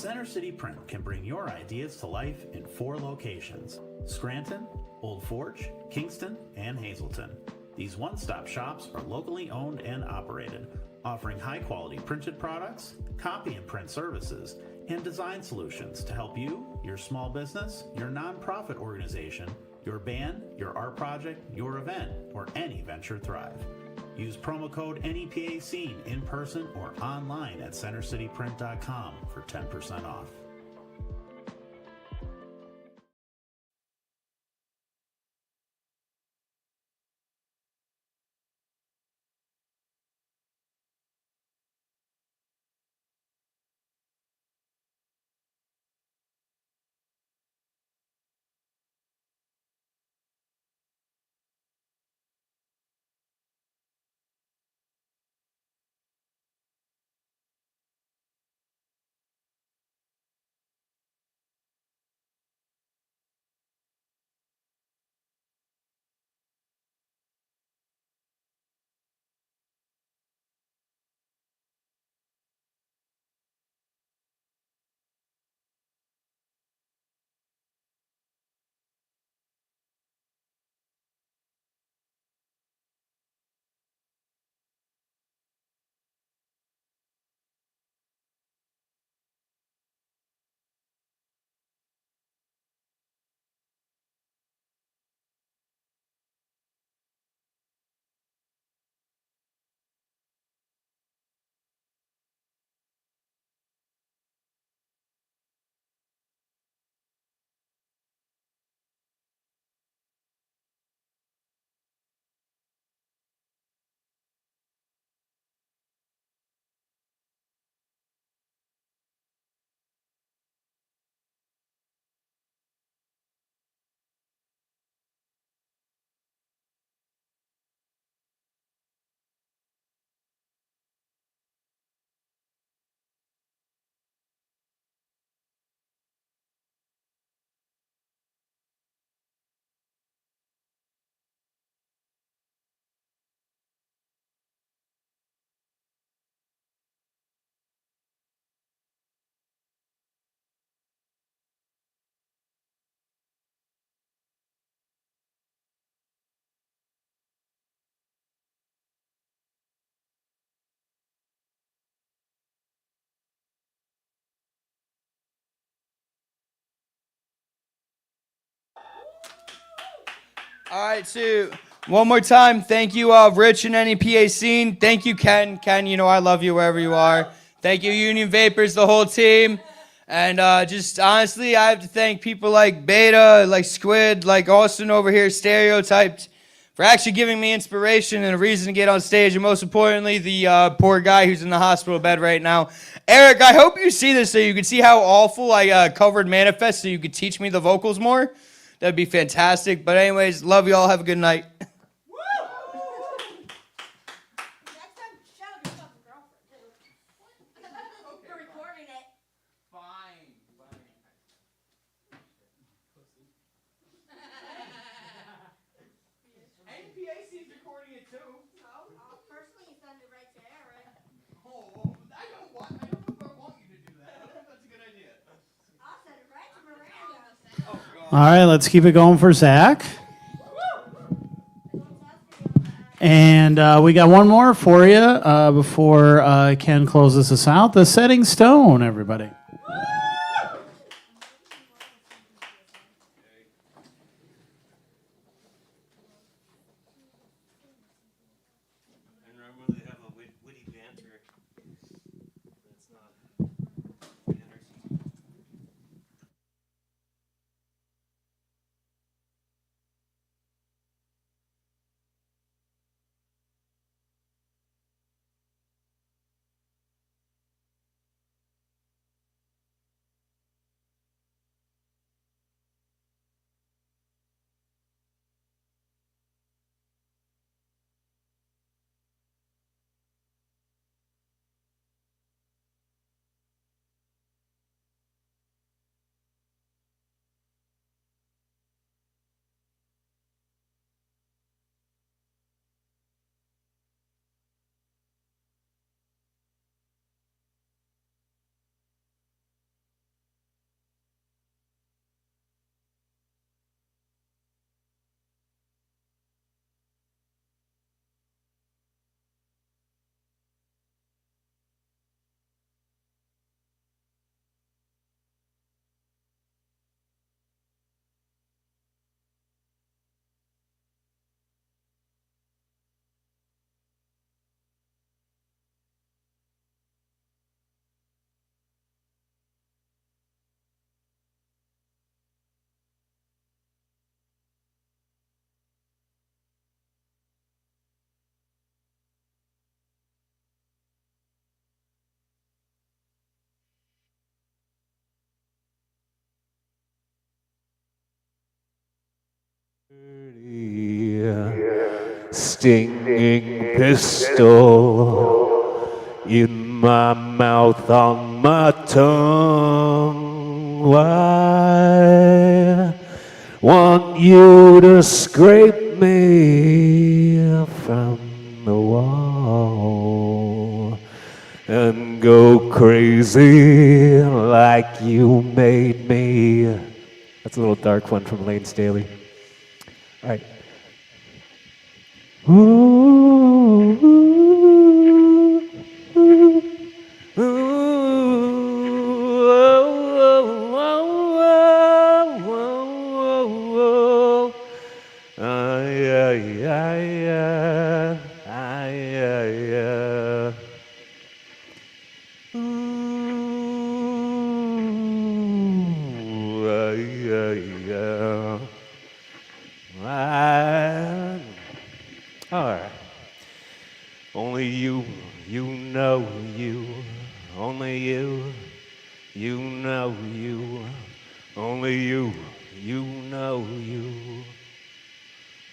Center City Print can bring your ideas to life in 4 locations: Scranton, Old Forge, Kingston, and Hazleton. These one-stop shops are locally owned and operated, offering high-quality printed products, copy and print services, and design solutions to help you, your small business, your nonprofit organization, your band, your art project, your event, or any venture thrive. Use promo code NEPA Scene in person or online at centercityprint.com for 10% off. All right, so one more time, thank you, Rich and NEPA Scene. Thank you, Ken. Ken, you know I love you wherever you are. Thank you, Union Vapors, the whole team. And just honestly, I have to thank people like Beta, like Squid, like Austin over here, Stereotyped, for actually giving me inspiration and a reason to get on stage. And most importantly, the poor guy who's in the hospital bed right now. Eric, I hope you see this so you can see how awful I covered Manifest so you could teach me the vocals more. That'd be fantastic. But anyways, love you all. Have a good night. All right, let's keep it going for Zach. And we got one more for you before Ken closes us out. The Setting Stone, everybody. Stinging pistol in my mouth, on my tongue. Why want you to scrape me from the wall and go crazy like you made me? That's a little dark one from Lane Staley. All right. Ooh, ooh, ooh, ooh, yeah, yeah, yeah, yeah. Ooh, yeah, yeah. All right. Only you know you. Only you know you. Only you know you.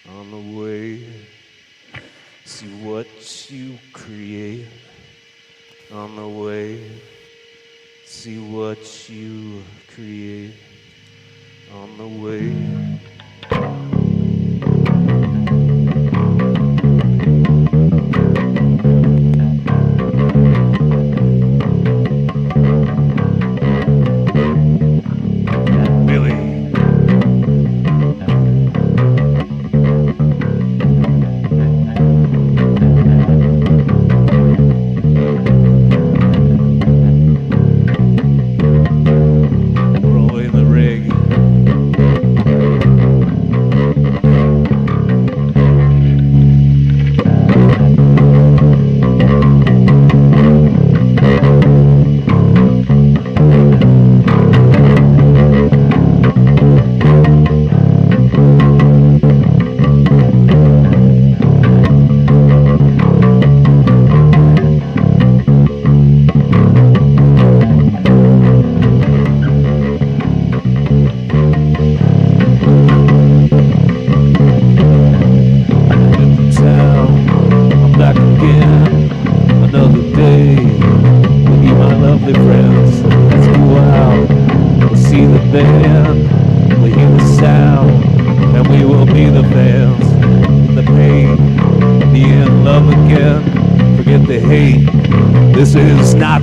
On the way, see what you create. On the way, see what you create. On the way.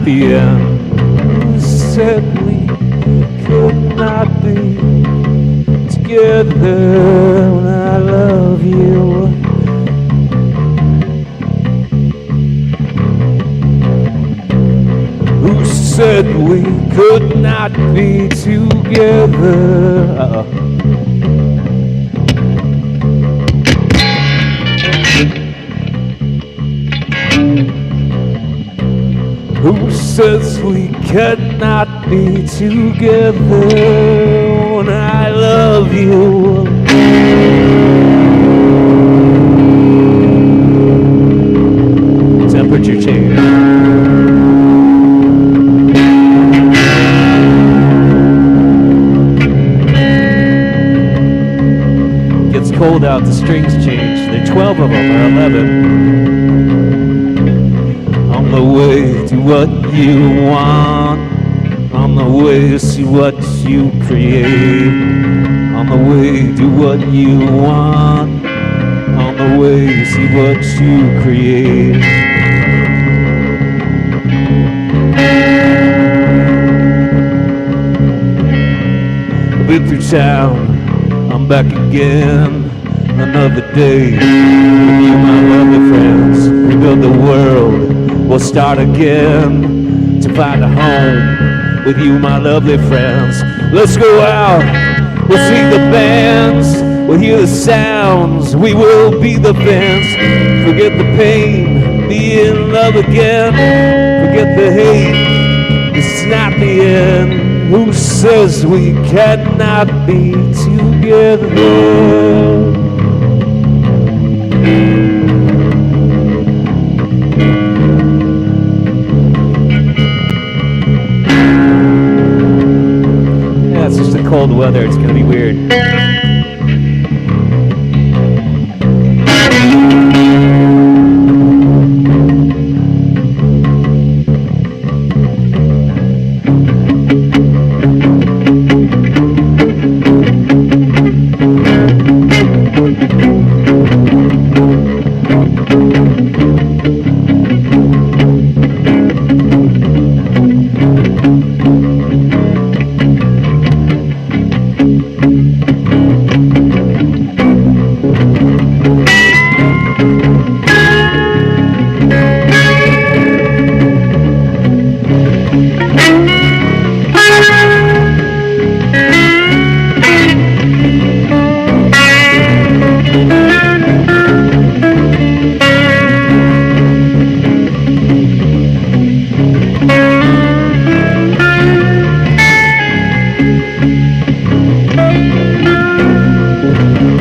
The end. Who said we could not be together when I love you? Who said we could not be together? Who says we cannot be together when I love you? Temperature change. Gets cold out, the strings change. There are 12 of them, or 11. On the way to what you want, on the way to see what you create, on the way to what you want, on the way to see what you create. I've been through town, I'm back again, another day with you, my lovely friends. Rebuild the world. We'll start again to find a home with you, my lovely friends. Let's go out, we'll see the bands, we'll hear the sounds, we will be the fans. Forget the pain, be in love again. Forget the hate, it's not the end. Who says we cannot be together? It's just the cold weather, it's gonna be weird.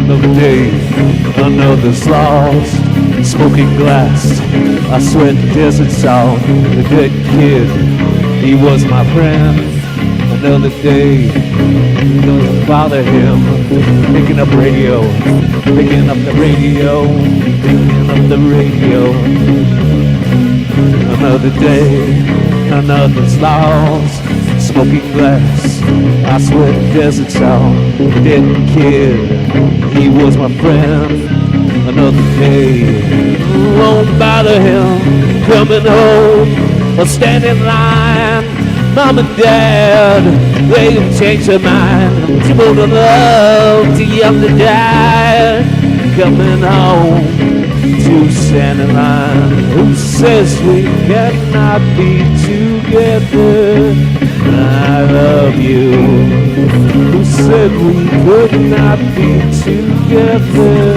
Another day, another's lost. Smoking glass, I sweat desert salt. The dead kid, he was my friend. Another day, don't bother him. Picking up radio, picking up the radio, picking up the radio. Another day, another's lost. Smoking glass, I sweat desert salt. The dead kid, he was my friend. Another day, won't bother him. Coming home, or stand in line. Mom and Dad, they've changed their mind. Too old to love, too young to die. Coming home to stand in line. Who says we cannot be together? I love you. Who said we could not be together?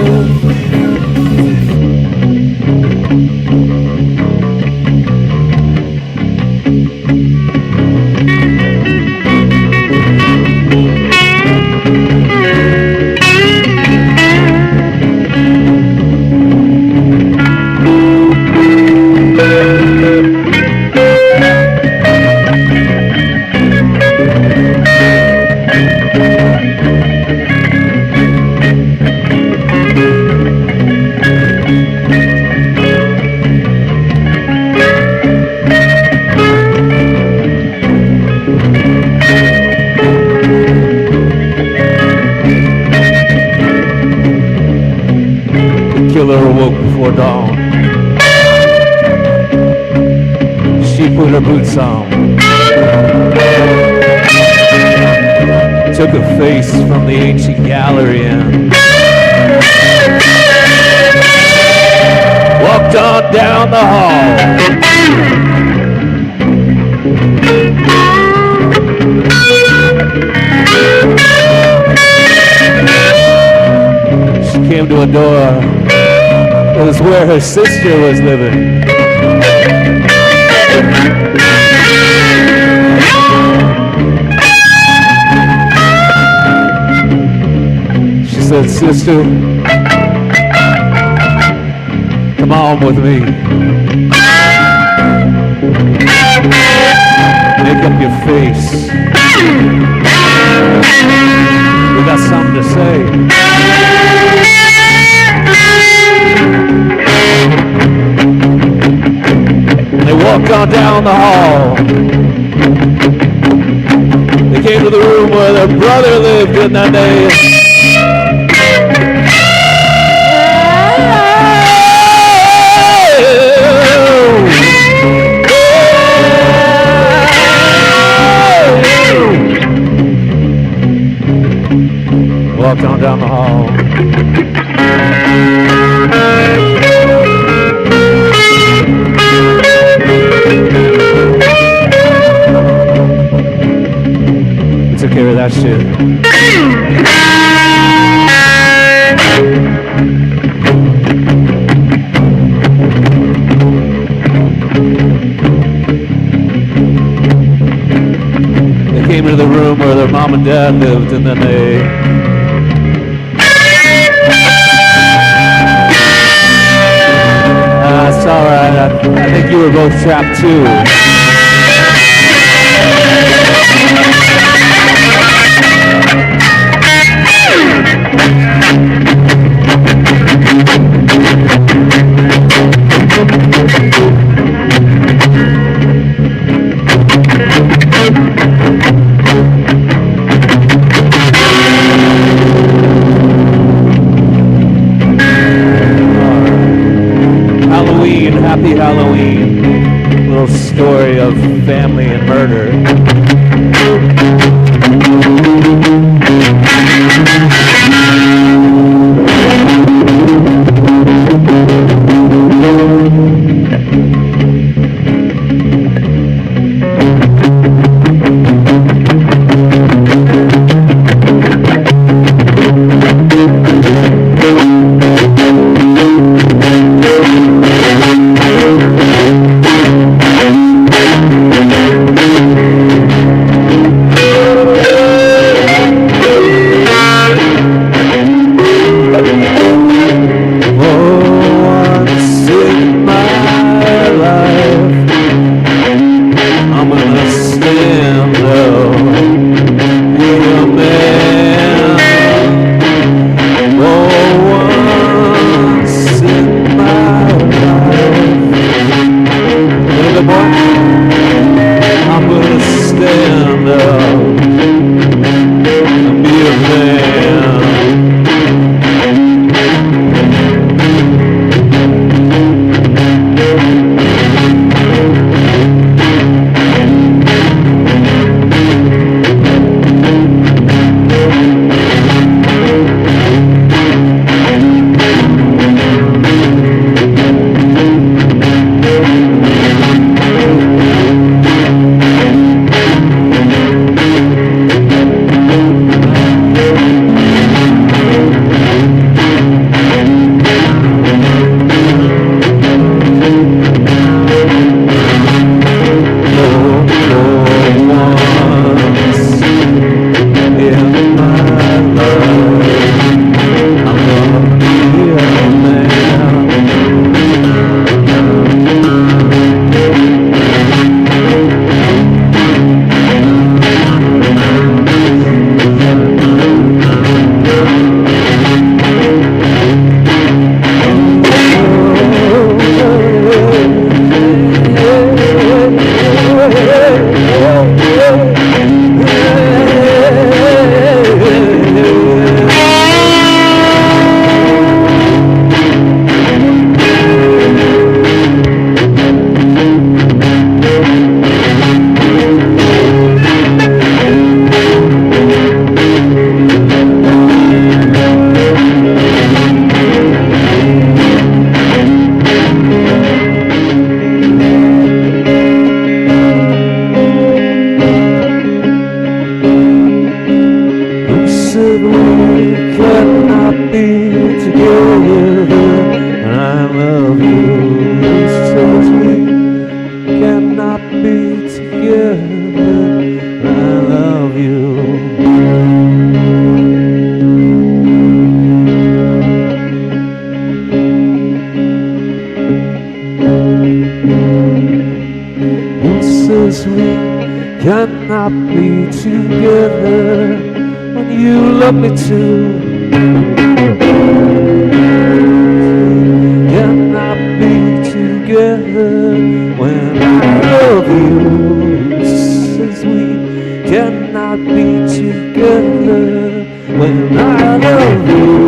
Killer awoke before dawn. She put her boots on. Took a face from the ancient gallery and walked on down the hall. She came to a door. It was where her sister was living. She said, "Sister, come on with me. Make up your face. We got something to say." They walked on down the hall. They came to the room where their brother lived in that day. Walked on down the hall. We took care of that shit. They came into the room where their mom and dad lived, and then they it's all right. I think you were both trapped too. Halloween, happy Halloween. Little story of family and murder. cannot be together when you love me too. Cannot be together when I love you. Since we cannot be together when I love you.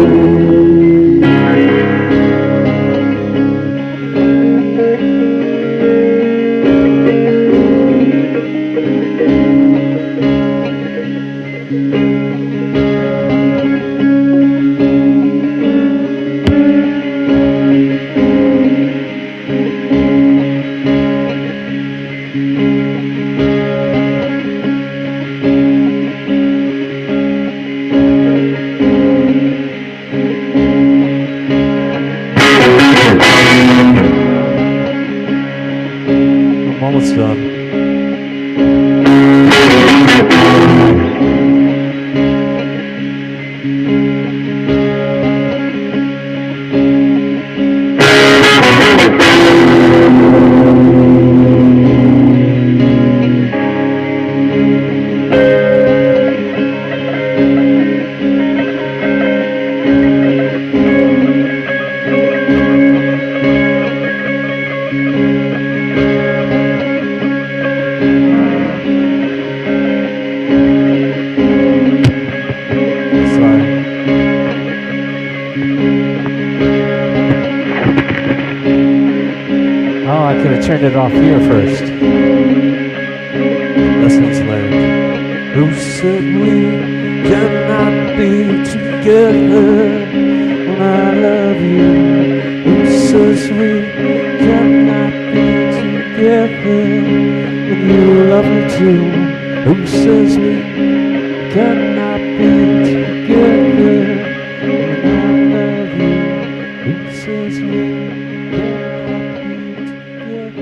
I'm almost done. Oh, I could have turned it off here first. Lessons learned. Who said we cannot be together when I love you? Who says we cannot be together when you love me too? Who says we cannot be together when I love you? Who says we cannot be together?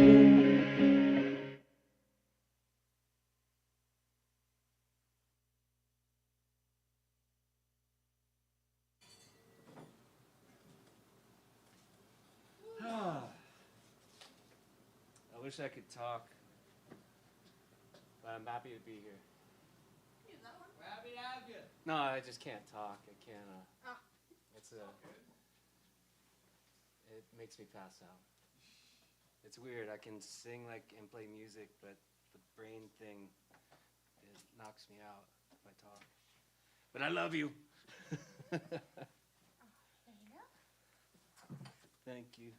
I wish I could talk, but I'm happy to be here. We're happy to have you. No, I just can't talk. I can't. It's it makes me pass out. It's weird. I can sing and play music, but the brain thing, it knocks me out if I talk. But I love you. Thank you.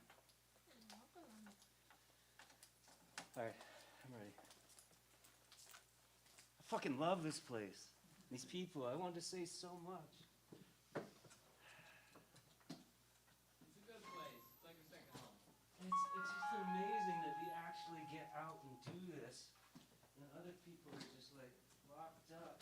All right, I'm ready. I fucking love this place. These people, I wanted to say so much. It's a good place. It's like a second home. It's just amazing that we actually get out and do this, and other people are just locked up.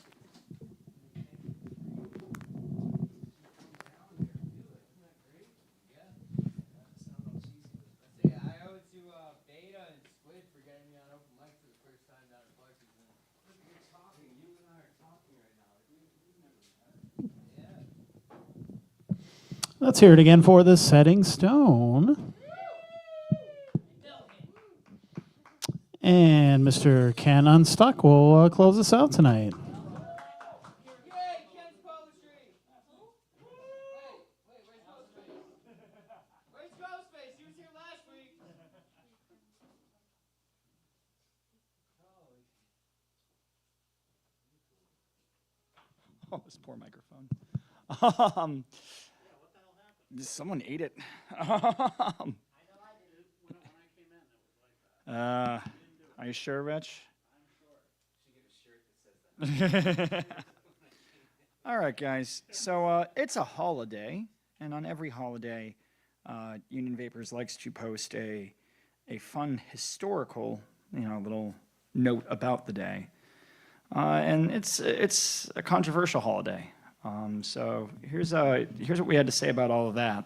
I owe it to Beta and Squid for getting me on open mic for the first time down in Clarksville. Look, you're talking. You and I are talking right now. We've never met. Yeah. Let's hear it again for the Setting Stone. And Mr. Ken Unstuck will close us out tonight. Oh, this poor microphone. Someone ate it. Are you sure, Rich? All right, guys. So it's a holiday, and on every holiday, Union Vapors likes to post a fun historical, little note about the day. And it's a controversial holiday. So here's what we had to say about all of that.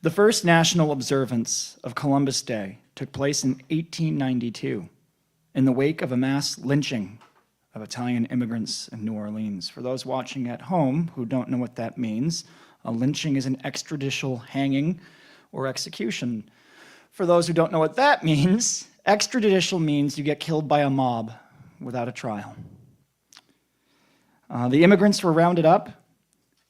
The first national observance of Columbus Day took place in 1892 in the wake of a mass lynching of Italian immigrants in New Orleans. For those watching at home who don't know what that means, a lynching is an extrajudicial hanging or execution. For those who don't know what that means, Extrajudicial means you get killed by a mob without a trial. The immigrants were rounded up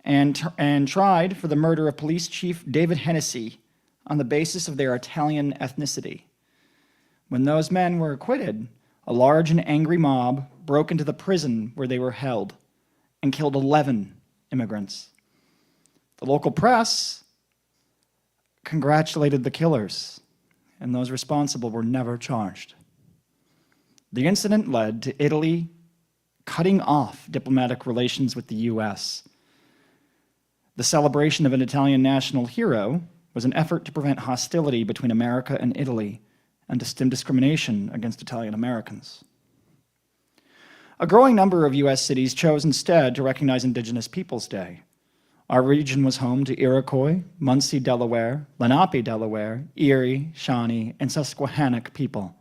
and tried for the murder of Police Chief David Hennessy on the basis of their Italian ethnicity. When those men were acquitted, a large and angry mob broke into the prison where they were held and killed 11 immigrants. The local press congratulated the killers, and those responsible were never charged. The incident led to Italy cutting off diplomatic relations with the US. The celebration of an Italian national hero was an effort to prevent hostility between America and Italy and to stem discrimination against Italian Americans. A growing number of US cities chose instead to recognize Indigenous Peoples Day. Our region was home to Iroquois, Munsee, Delaware, Lenape, Delaware, Erie, Shawnee, and Susquehannock people.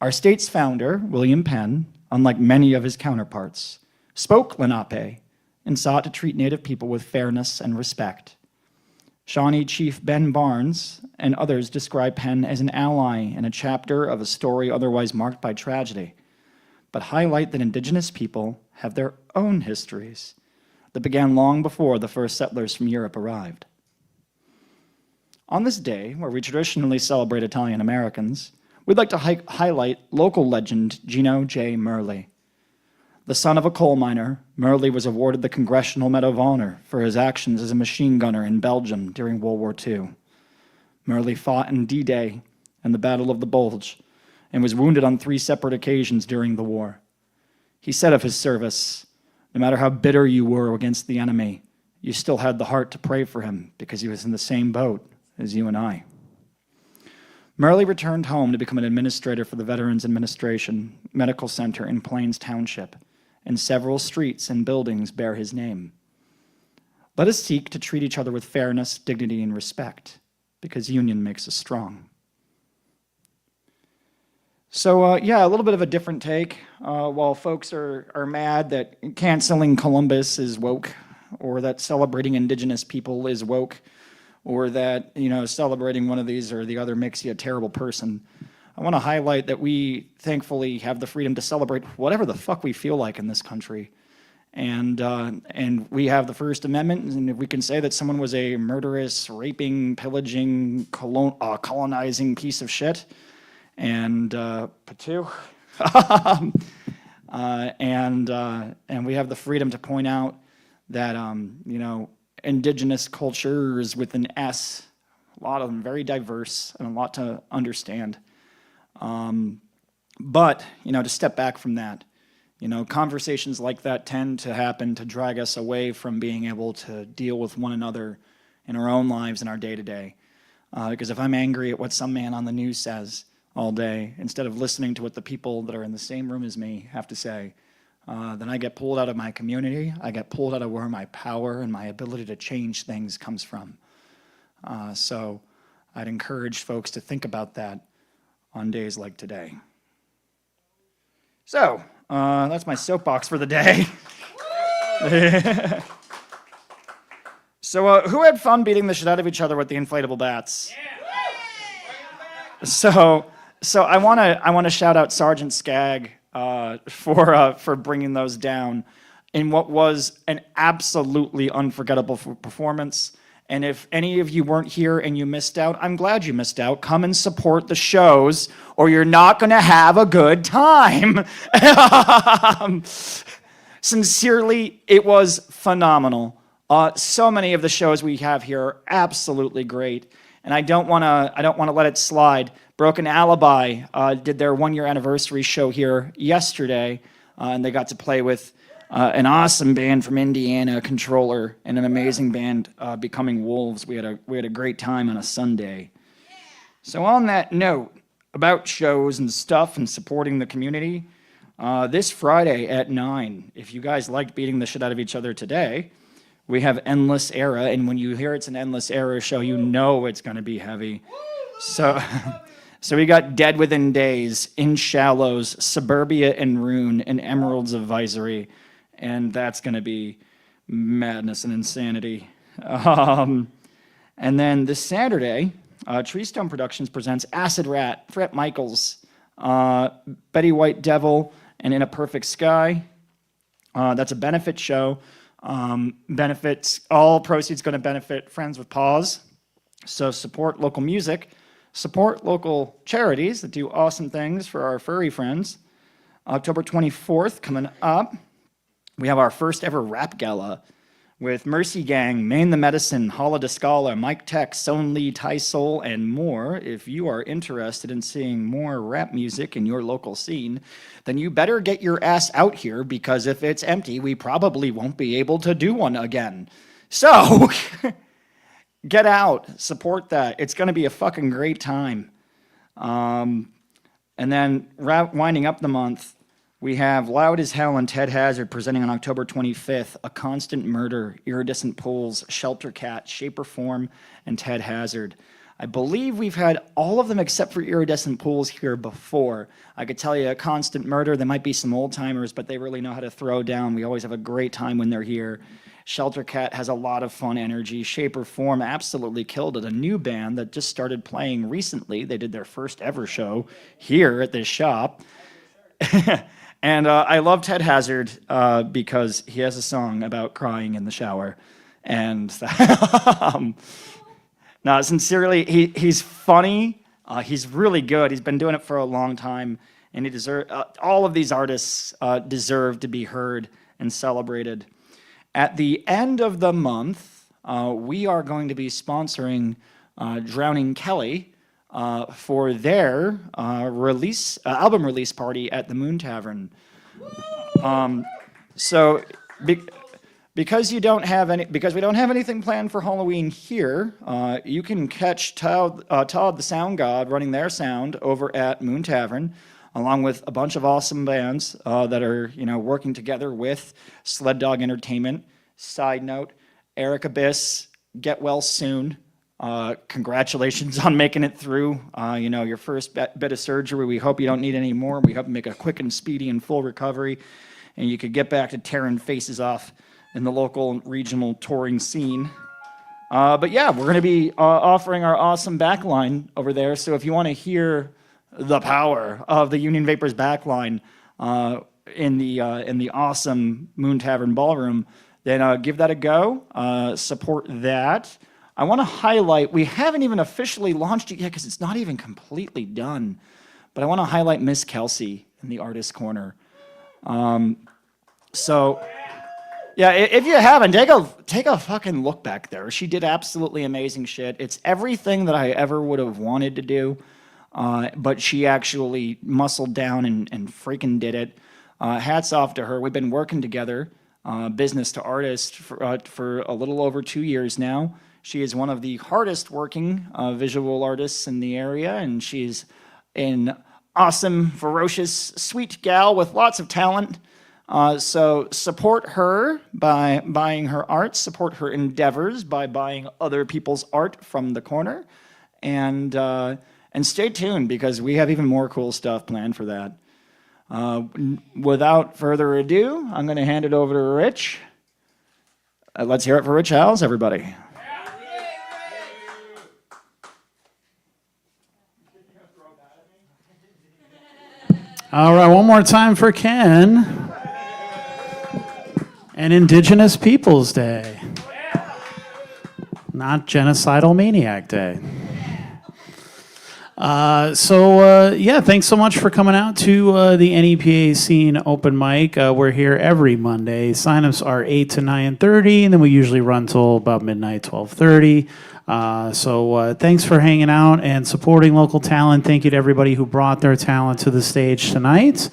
Our state's founder, William Penn, unlike many of his counterparts, spoke Lenape and sought to treat Native people with fairness and respect. Shawnee Chief Ben Barnes and others describe Penn as an ally in a chapter of a story otherwise marked by tragedy, but highlight that Indigenous people have their own histories that began long before the first settlers from Europe arrived. On this day, where we traditionally celebrate Italian Americans, we'd like to highlight local legend Gino J. Murley. The son of a coal miner, Murley was awarded the Congressional Medal of Honor for his actions as a machine gunner in Belgium during World War II. Murley fought in D-Day and the Battle of the Bulge and was wounded on 3 separate occasions during the war. He said of his service, "No matter how bitter you were against the enemy, you still had the heart to pray for him because he was in the same boat as you and I." Murley returned home to become an administrator for the Veterans Administration Medical Center in Plains Township, and several streets and buildings bear his name. Let us seek to treat each other with fairness, dignity, and respect, because union makes us strong. So, yeah, a little bit of a different take. While folks are mad that canceling Columbus is woke, or that celebrating Indigenous people is woke, or that, celebrating one of these or the other makes you a terrible person, I want to highlight that we thankfully have the freedom to celebrate whatever the fuck we feel like in this country. And we have the First Amendment, and if we can say that someone was a murderous, raping, pillaging, colonizing piece of shit, and Patu, and we have the freedom to point out that indigenous cultures with an S, a lot of them very diverse and a lot to understand. But to step back from that, conversations like that tend to happen to drag us away from being able to deal with one another in our own lives and our day-to-day. Because if I'm angry at what some man on the news says all day, instead of listening to what the people that are in the same room as me have to say, then I get pulled out of my community. I get pulled out of where my power and my ability to change things comes from. So I'd encourage folks to think about that on days like today. So, that's my soapbox for the day. So, who had fun beating the shit out of each other with the inflatable bats? So I want to shout out Sergeant Skagg for bringing those down in what was an absolutely unforgettable performance. And if any of you weren't here and you missed out, I'm glad you missed out. Come and support the shows, or you're not going to have a good time. Sincerely, it was phenomenal. So many of the shows we have here are absolutely great, and I don't want to let it slide. Broken Alibi did their 1-year anniversary show here yesterday, and they got to play with an awesome band from Indiana, Controller, and an amazing band, Becoming Wolves. We had a great time on a Sunday. So on that note, about shows and stuff and supporting the community, this Friday at 9, if you guys liked beating the shit out of each other today, we have Endless Era, and when you hear it's an Endless Era show, you know it's going to be heavy. So we got Dead Within Days, In Shallows, Suburbia and Rune, and Emeralds of Visory. And that's going to be madness and insanity. And then this Saturday, Treestone Productions presents Acid Rat, Fret Michaels, Betty White Devil, and In a Perfect Sky. That's a benefit show. Benefits, all proceeds going to benefit Friends with Paws. So support local music, support local charities that do awesome things for our furry friends. October 24th coming up, we have our first ever rap gala with Mercy Gang, Maine the Medicine, Holla de Scala, Mike Tech, Son Lee, Ty Soul, and more. If you are interested in seeing more rap music in your local scene, then you better get your ass out here, because if it's empty, we probably won't be able to do one again. So, get out, support that. It's going to be a fucking great time. And then winding up the month, we have Loud as Hell and Ted Hazard presenting on October 25th, A Constant Murder, Iridescent Pools, Shelter Cat, Shaper Form, and Ted Hazard. I believe we've had all of them except for Iridescent Pools here before. I could tell you A Constant Murder, there might be some old timers, but they really know how to throw down. We always have a great time when they're here. Shelter Cat has a lot of fun energy. Shaper Form absolutely killed it. A new band that just started playing recently. They did their first ever show here at this shop. And I love Ted Hazard because he has a song about crying in the shower. And no, sincerely, he's funny. He's really good. He's been doing it for a long time. And all of these artists deserve to be heard and celebrated. At the end of the month, we are going to be sponsoring Drowning Kelly for their album release party at the Moon Tavern. Because we don't have anything planned for Halloween here, you can catch Todd the Sound God running their sound over at Moon Tavern, along with a bunch of awesome bands that are working together with Sled Dog Entertainment. Side note, Eric Abyss, get well soon. Congratulations on making it through, your first bit of surgery. We hope you don't need any more. We hope you make a quick and speedy and full recovery, and you could get back to tearing faces off in the local and regional touring scene. But yeah, we're going to be offering our awesome backline over there. So if you want to hear the power of the Union Vapors backline in the awesome Moon Tavern Ballroom, then give that a go. Support that. I want to highlight, we haven't even officially launched it yet because it's not even completely done, but I want to highlight Miss Kelsey in the Artist Corner. So, yeah, if you haven't, take a fucking look back there. She did absolutely amazing shit. It's everything that I ever would have wanted to do, but she actually muscled down and freaking did it. Hats off to her. We've been working together, business to artist, for a little over 2 years now. She is one of the hardest working visual artists in the area, and she's an awesome, ferocious, sweet gal with lots of talent. So support her by buying her art, support her endeavors by buying other people's art from the corner, and stay tuned because we have even more cool stuff planned for that. Without further ado, I'm going to hand it over to Rich. Let's hear it for Rich Howells, everybody. All right, one more time for Ken. And Indigenous Peoples Day. Not Genocidal Maniac Day. Thanks so much for coming out to the NEPA Scene Open Mic. We're here every Monday. Sign-ups are 8 to 9:30, and then we usually run till about midnight, 12:30. Thanks for hanging out and supporting local talent. Thank you to everybody who brought their talent to the stage tonight.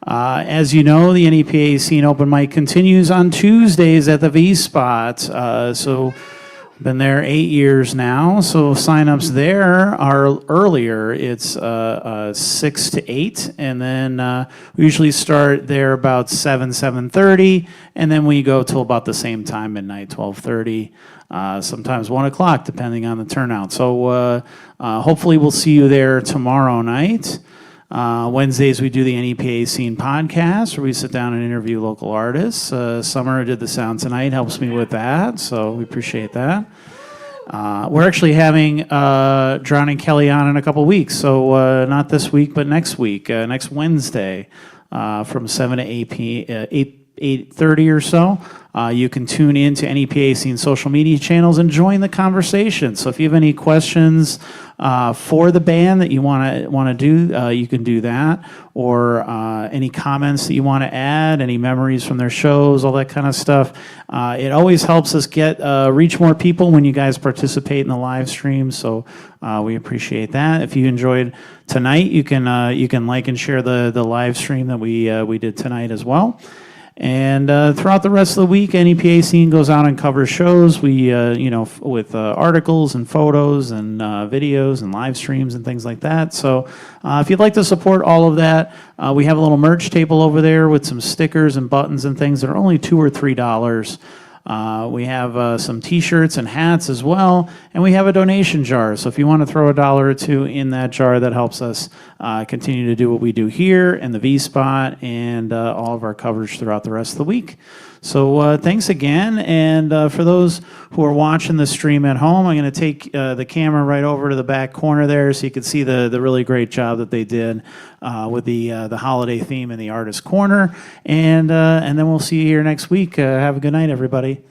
As you know, the NEPA Scene Open Mic continues on Tuesdays at the V-Spot. Been there 8 years now, so sign-ups there are earlier. It's 6 to 8, and then we usually start there about 7:30, and then we go till about the same time, midnight, 12:30. Sometimes 1 o'clock, depending on the turnout. So hopefully we'll see you there tomorrow night. Wednesdays we do the NEPA Scene podcast, where we sit down and interview local artists. Summer did the sound tonight, helps me with that, so we appreciate that. We're actually having Drowning Kelly on in a couple weeks, so not this week, but next week, next Wednesday, from 7 to 8:30 or so. You can tune in to NEPA Scene social media channels and join the conversation. So if you have any questions for the band that you want to do, you can do that, or any comments that you want to add, any memories from their shows, all that kind of stuff. It always helps us reach more people when you guys participate in the live stream. So we appreciate that. If you enjoyed tonight, you can like and share the live stream that we did tonight as well. And throughout the rest of the week, NEPA Scene goes out and covers shows. We, with articles and photos and videos and live streams and things like that. So if you'd like to support all of that, we have a little merch table over there with some stickers and buttons and things that are only $2 or $3. We have some T-shirts and hats as well, and we have a donation jar. So if you want to throw $1 or $2 in that jar, that helps us continue to do what we do here and the V-Spot and all of our coverage throughout the rest of the week. So thanks again, and for those who are watching the stream at home, I'm going to take the camera right over to the back corner there so you can see the really great job that they did with the holiday theme in the artist corner, and then we'll see you here next week. Have a good night, everybody.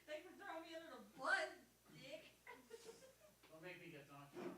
Thanks for throwing me under the bus, dick. Don't make me get donkey.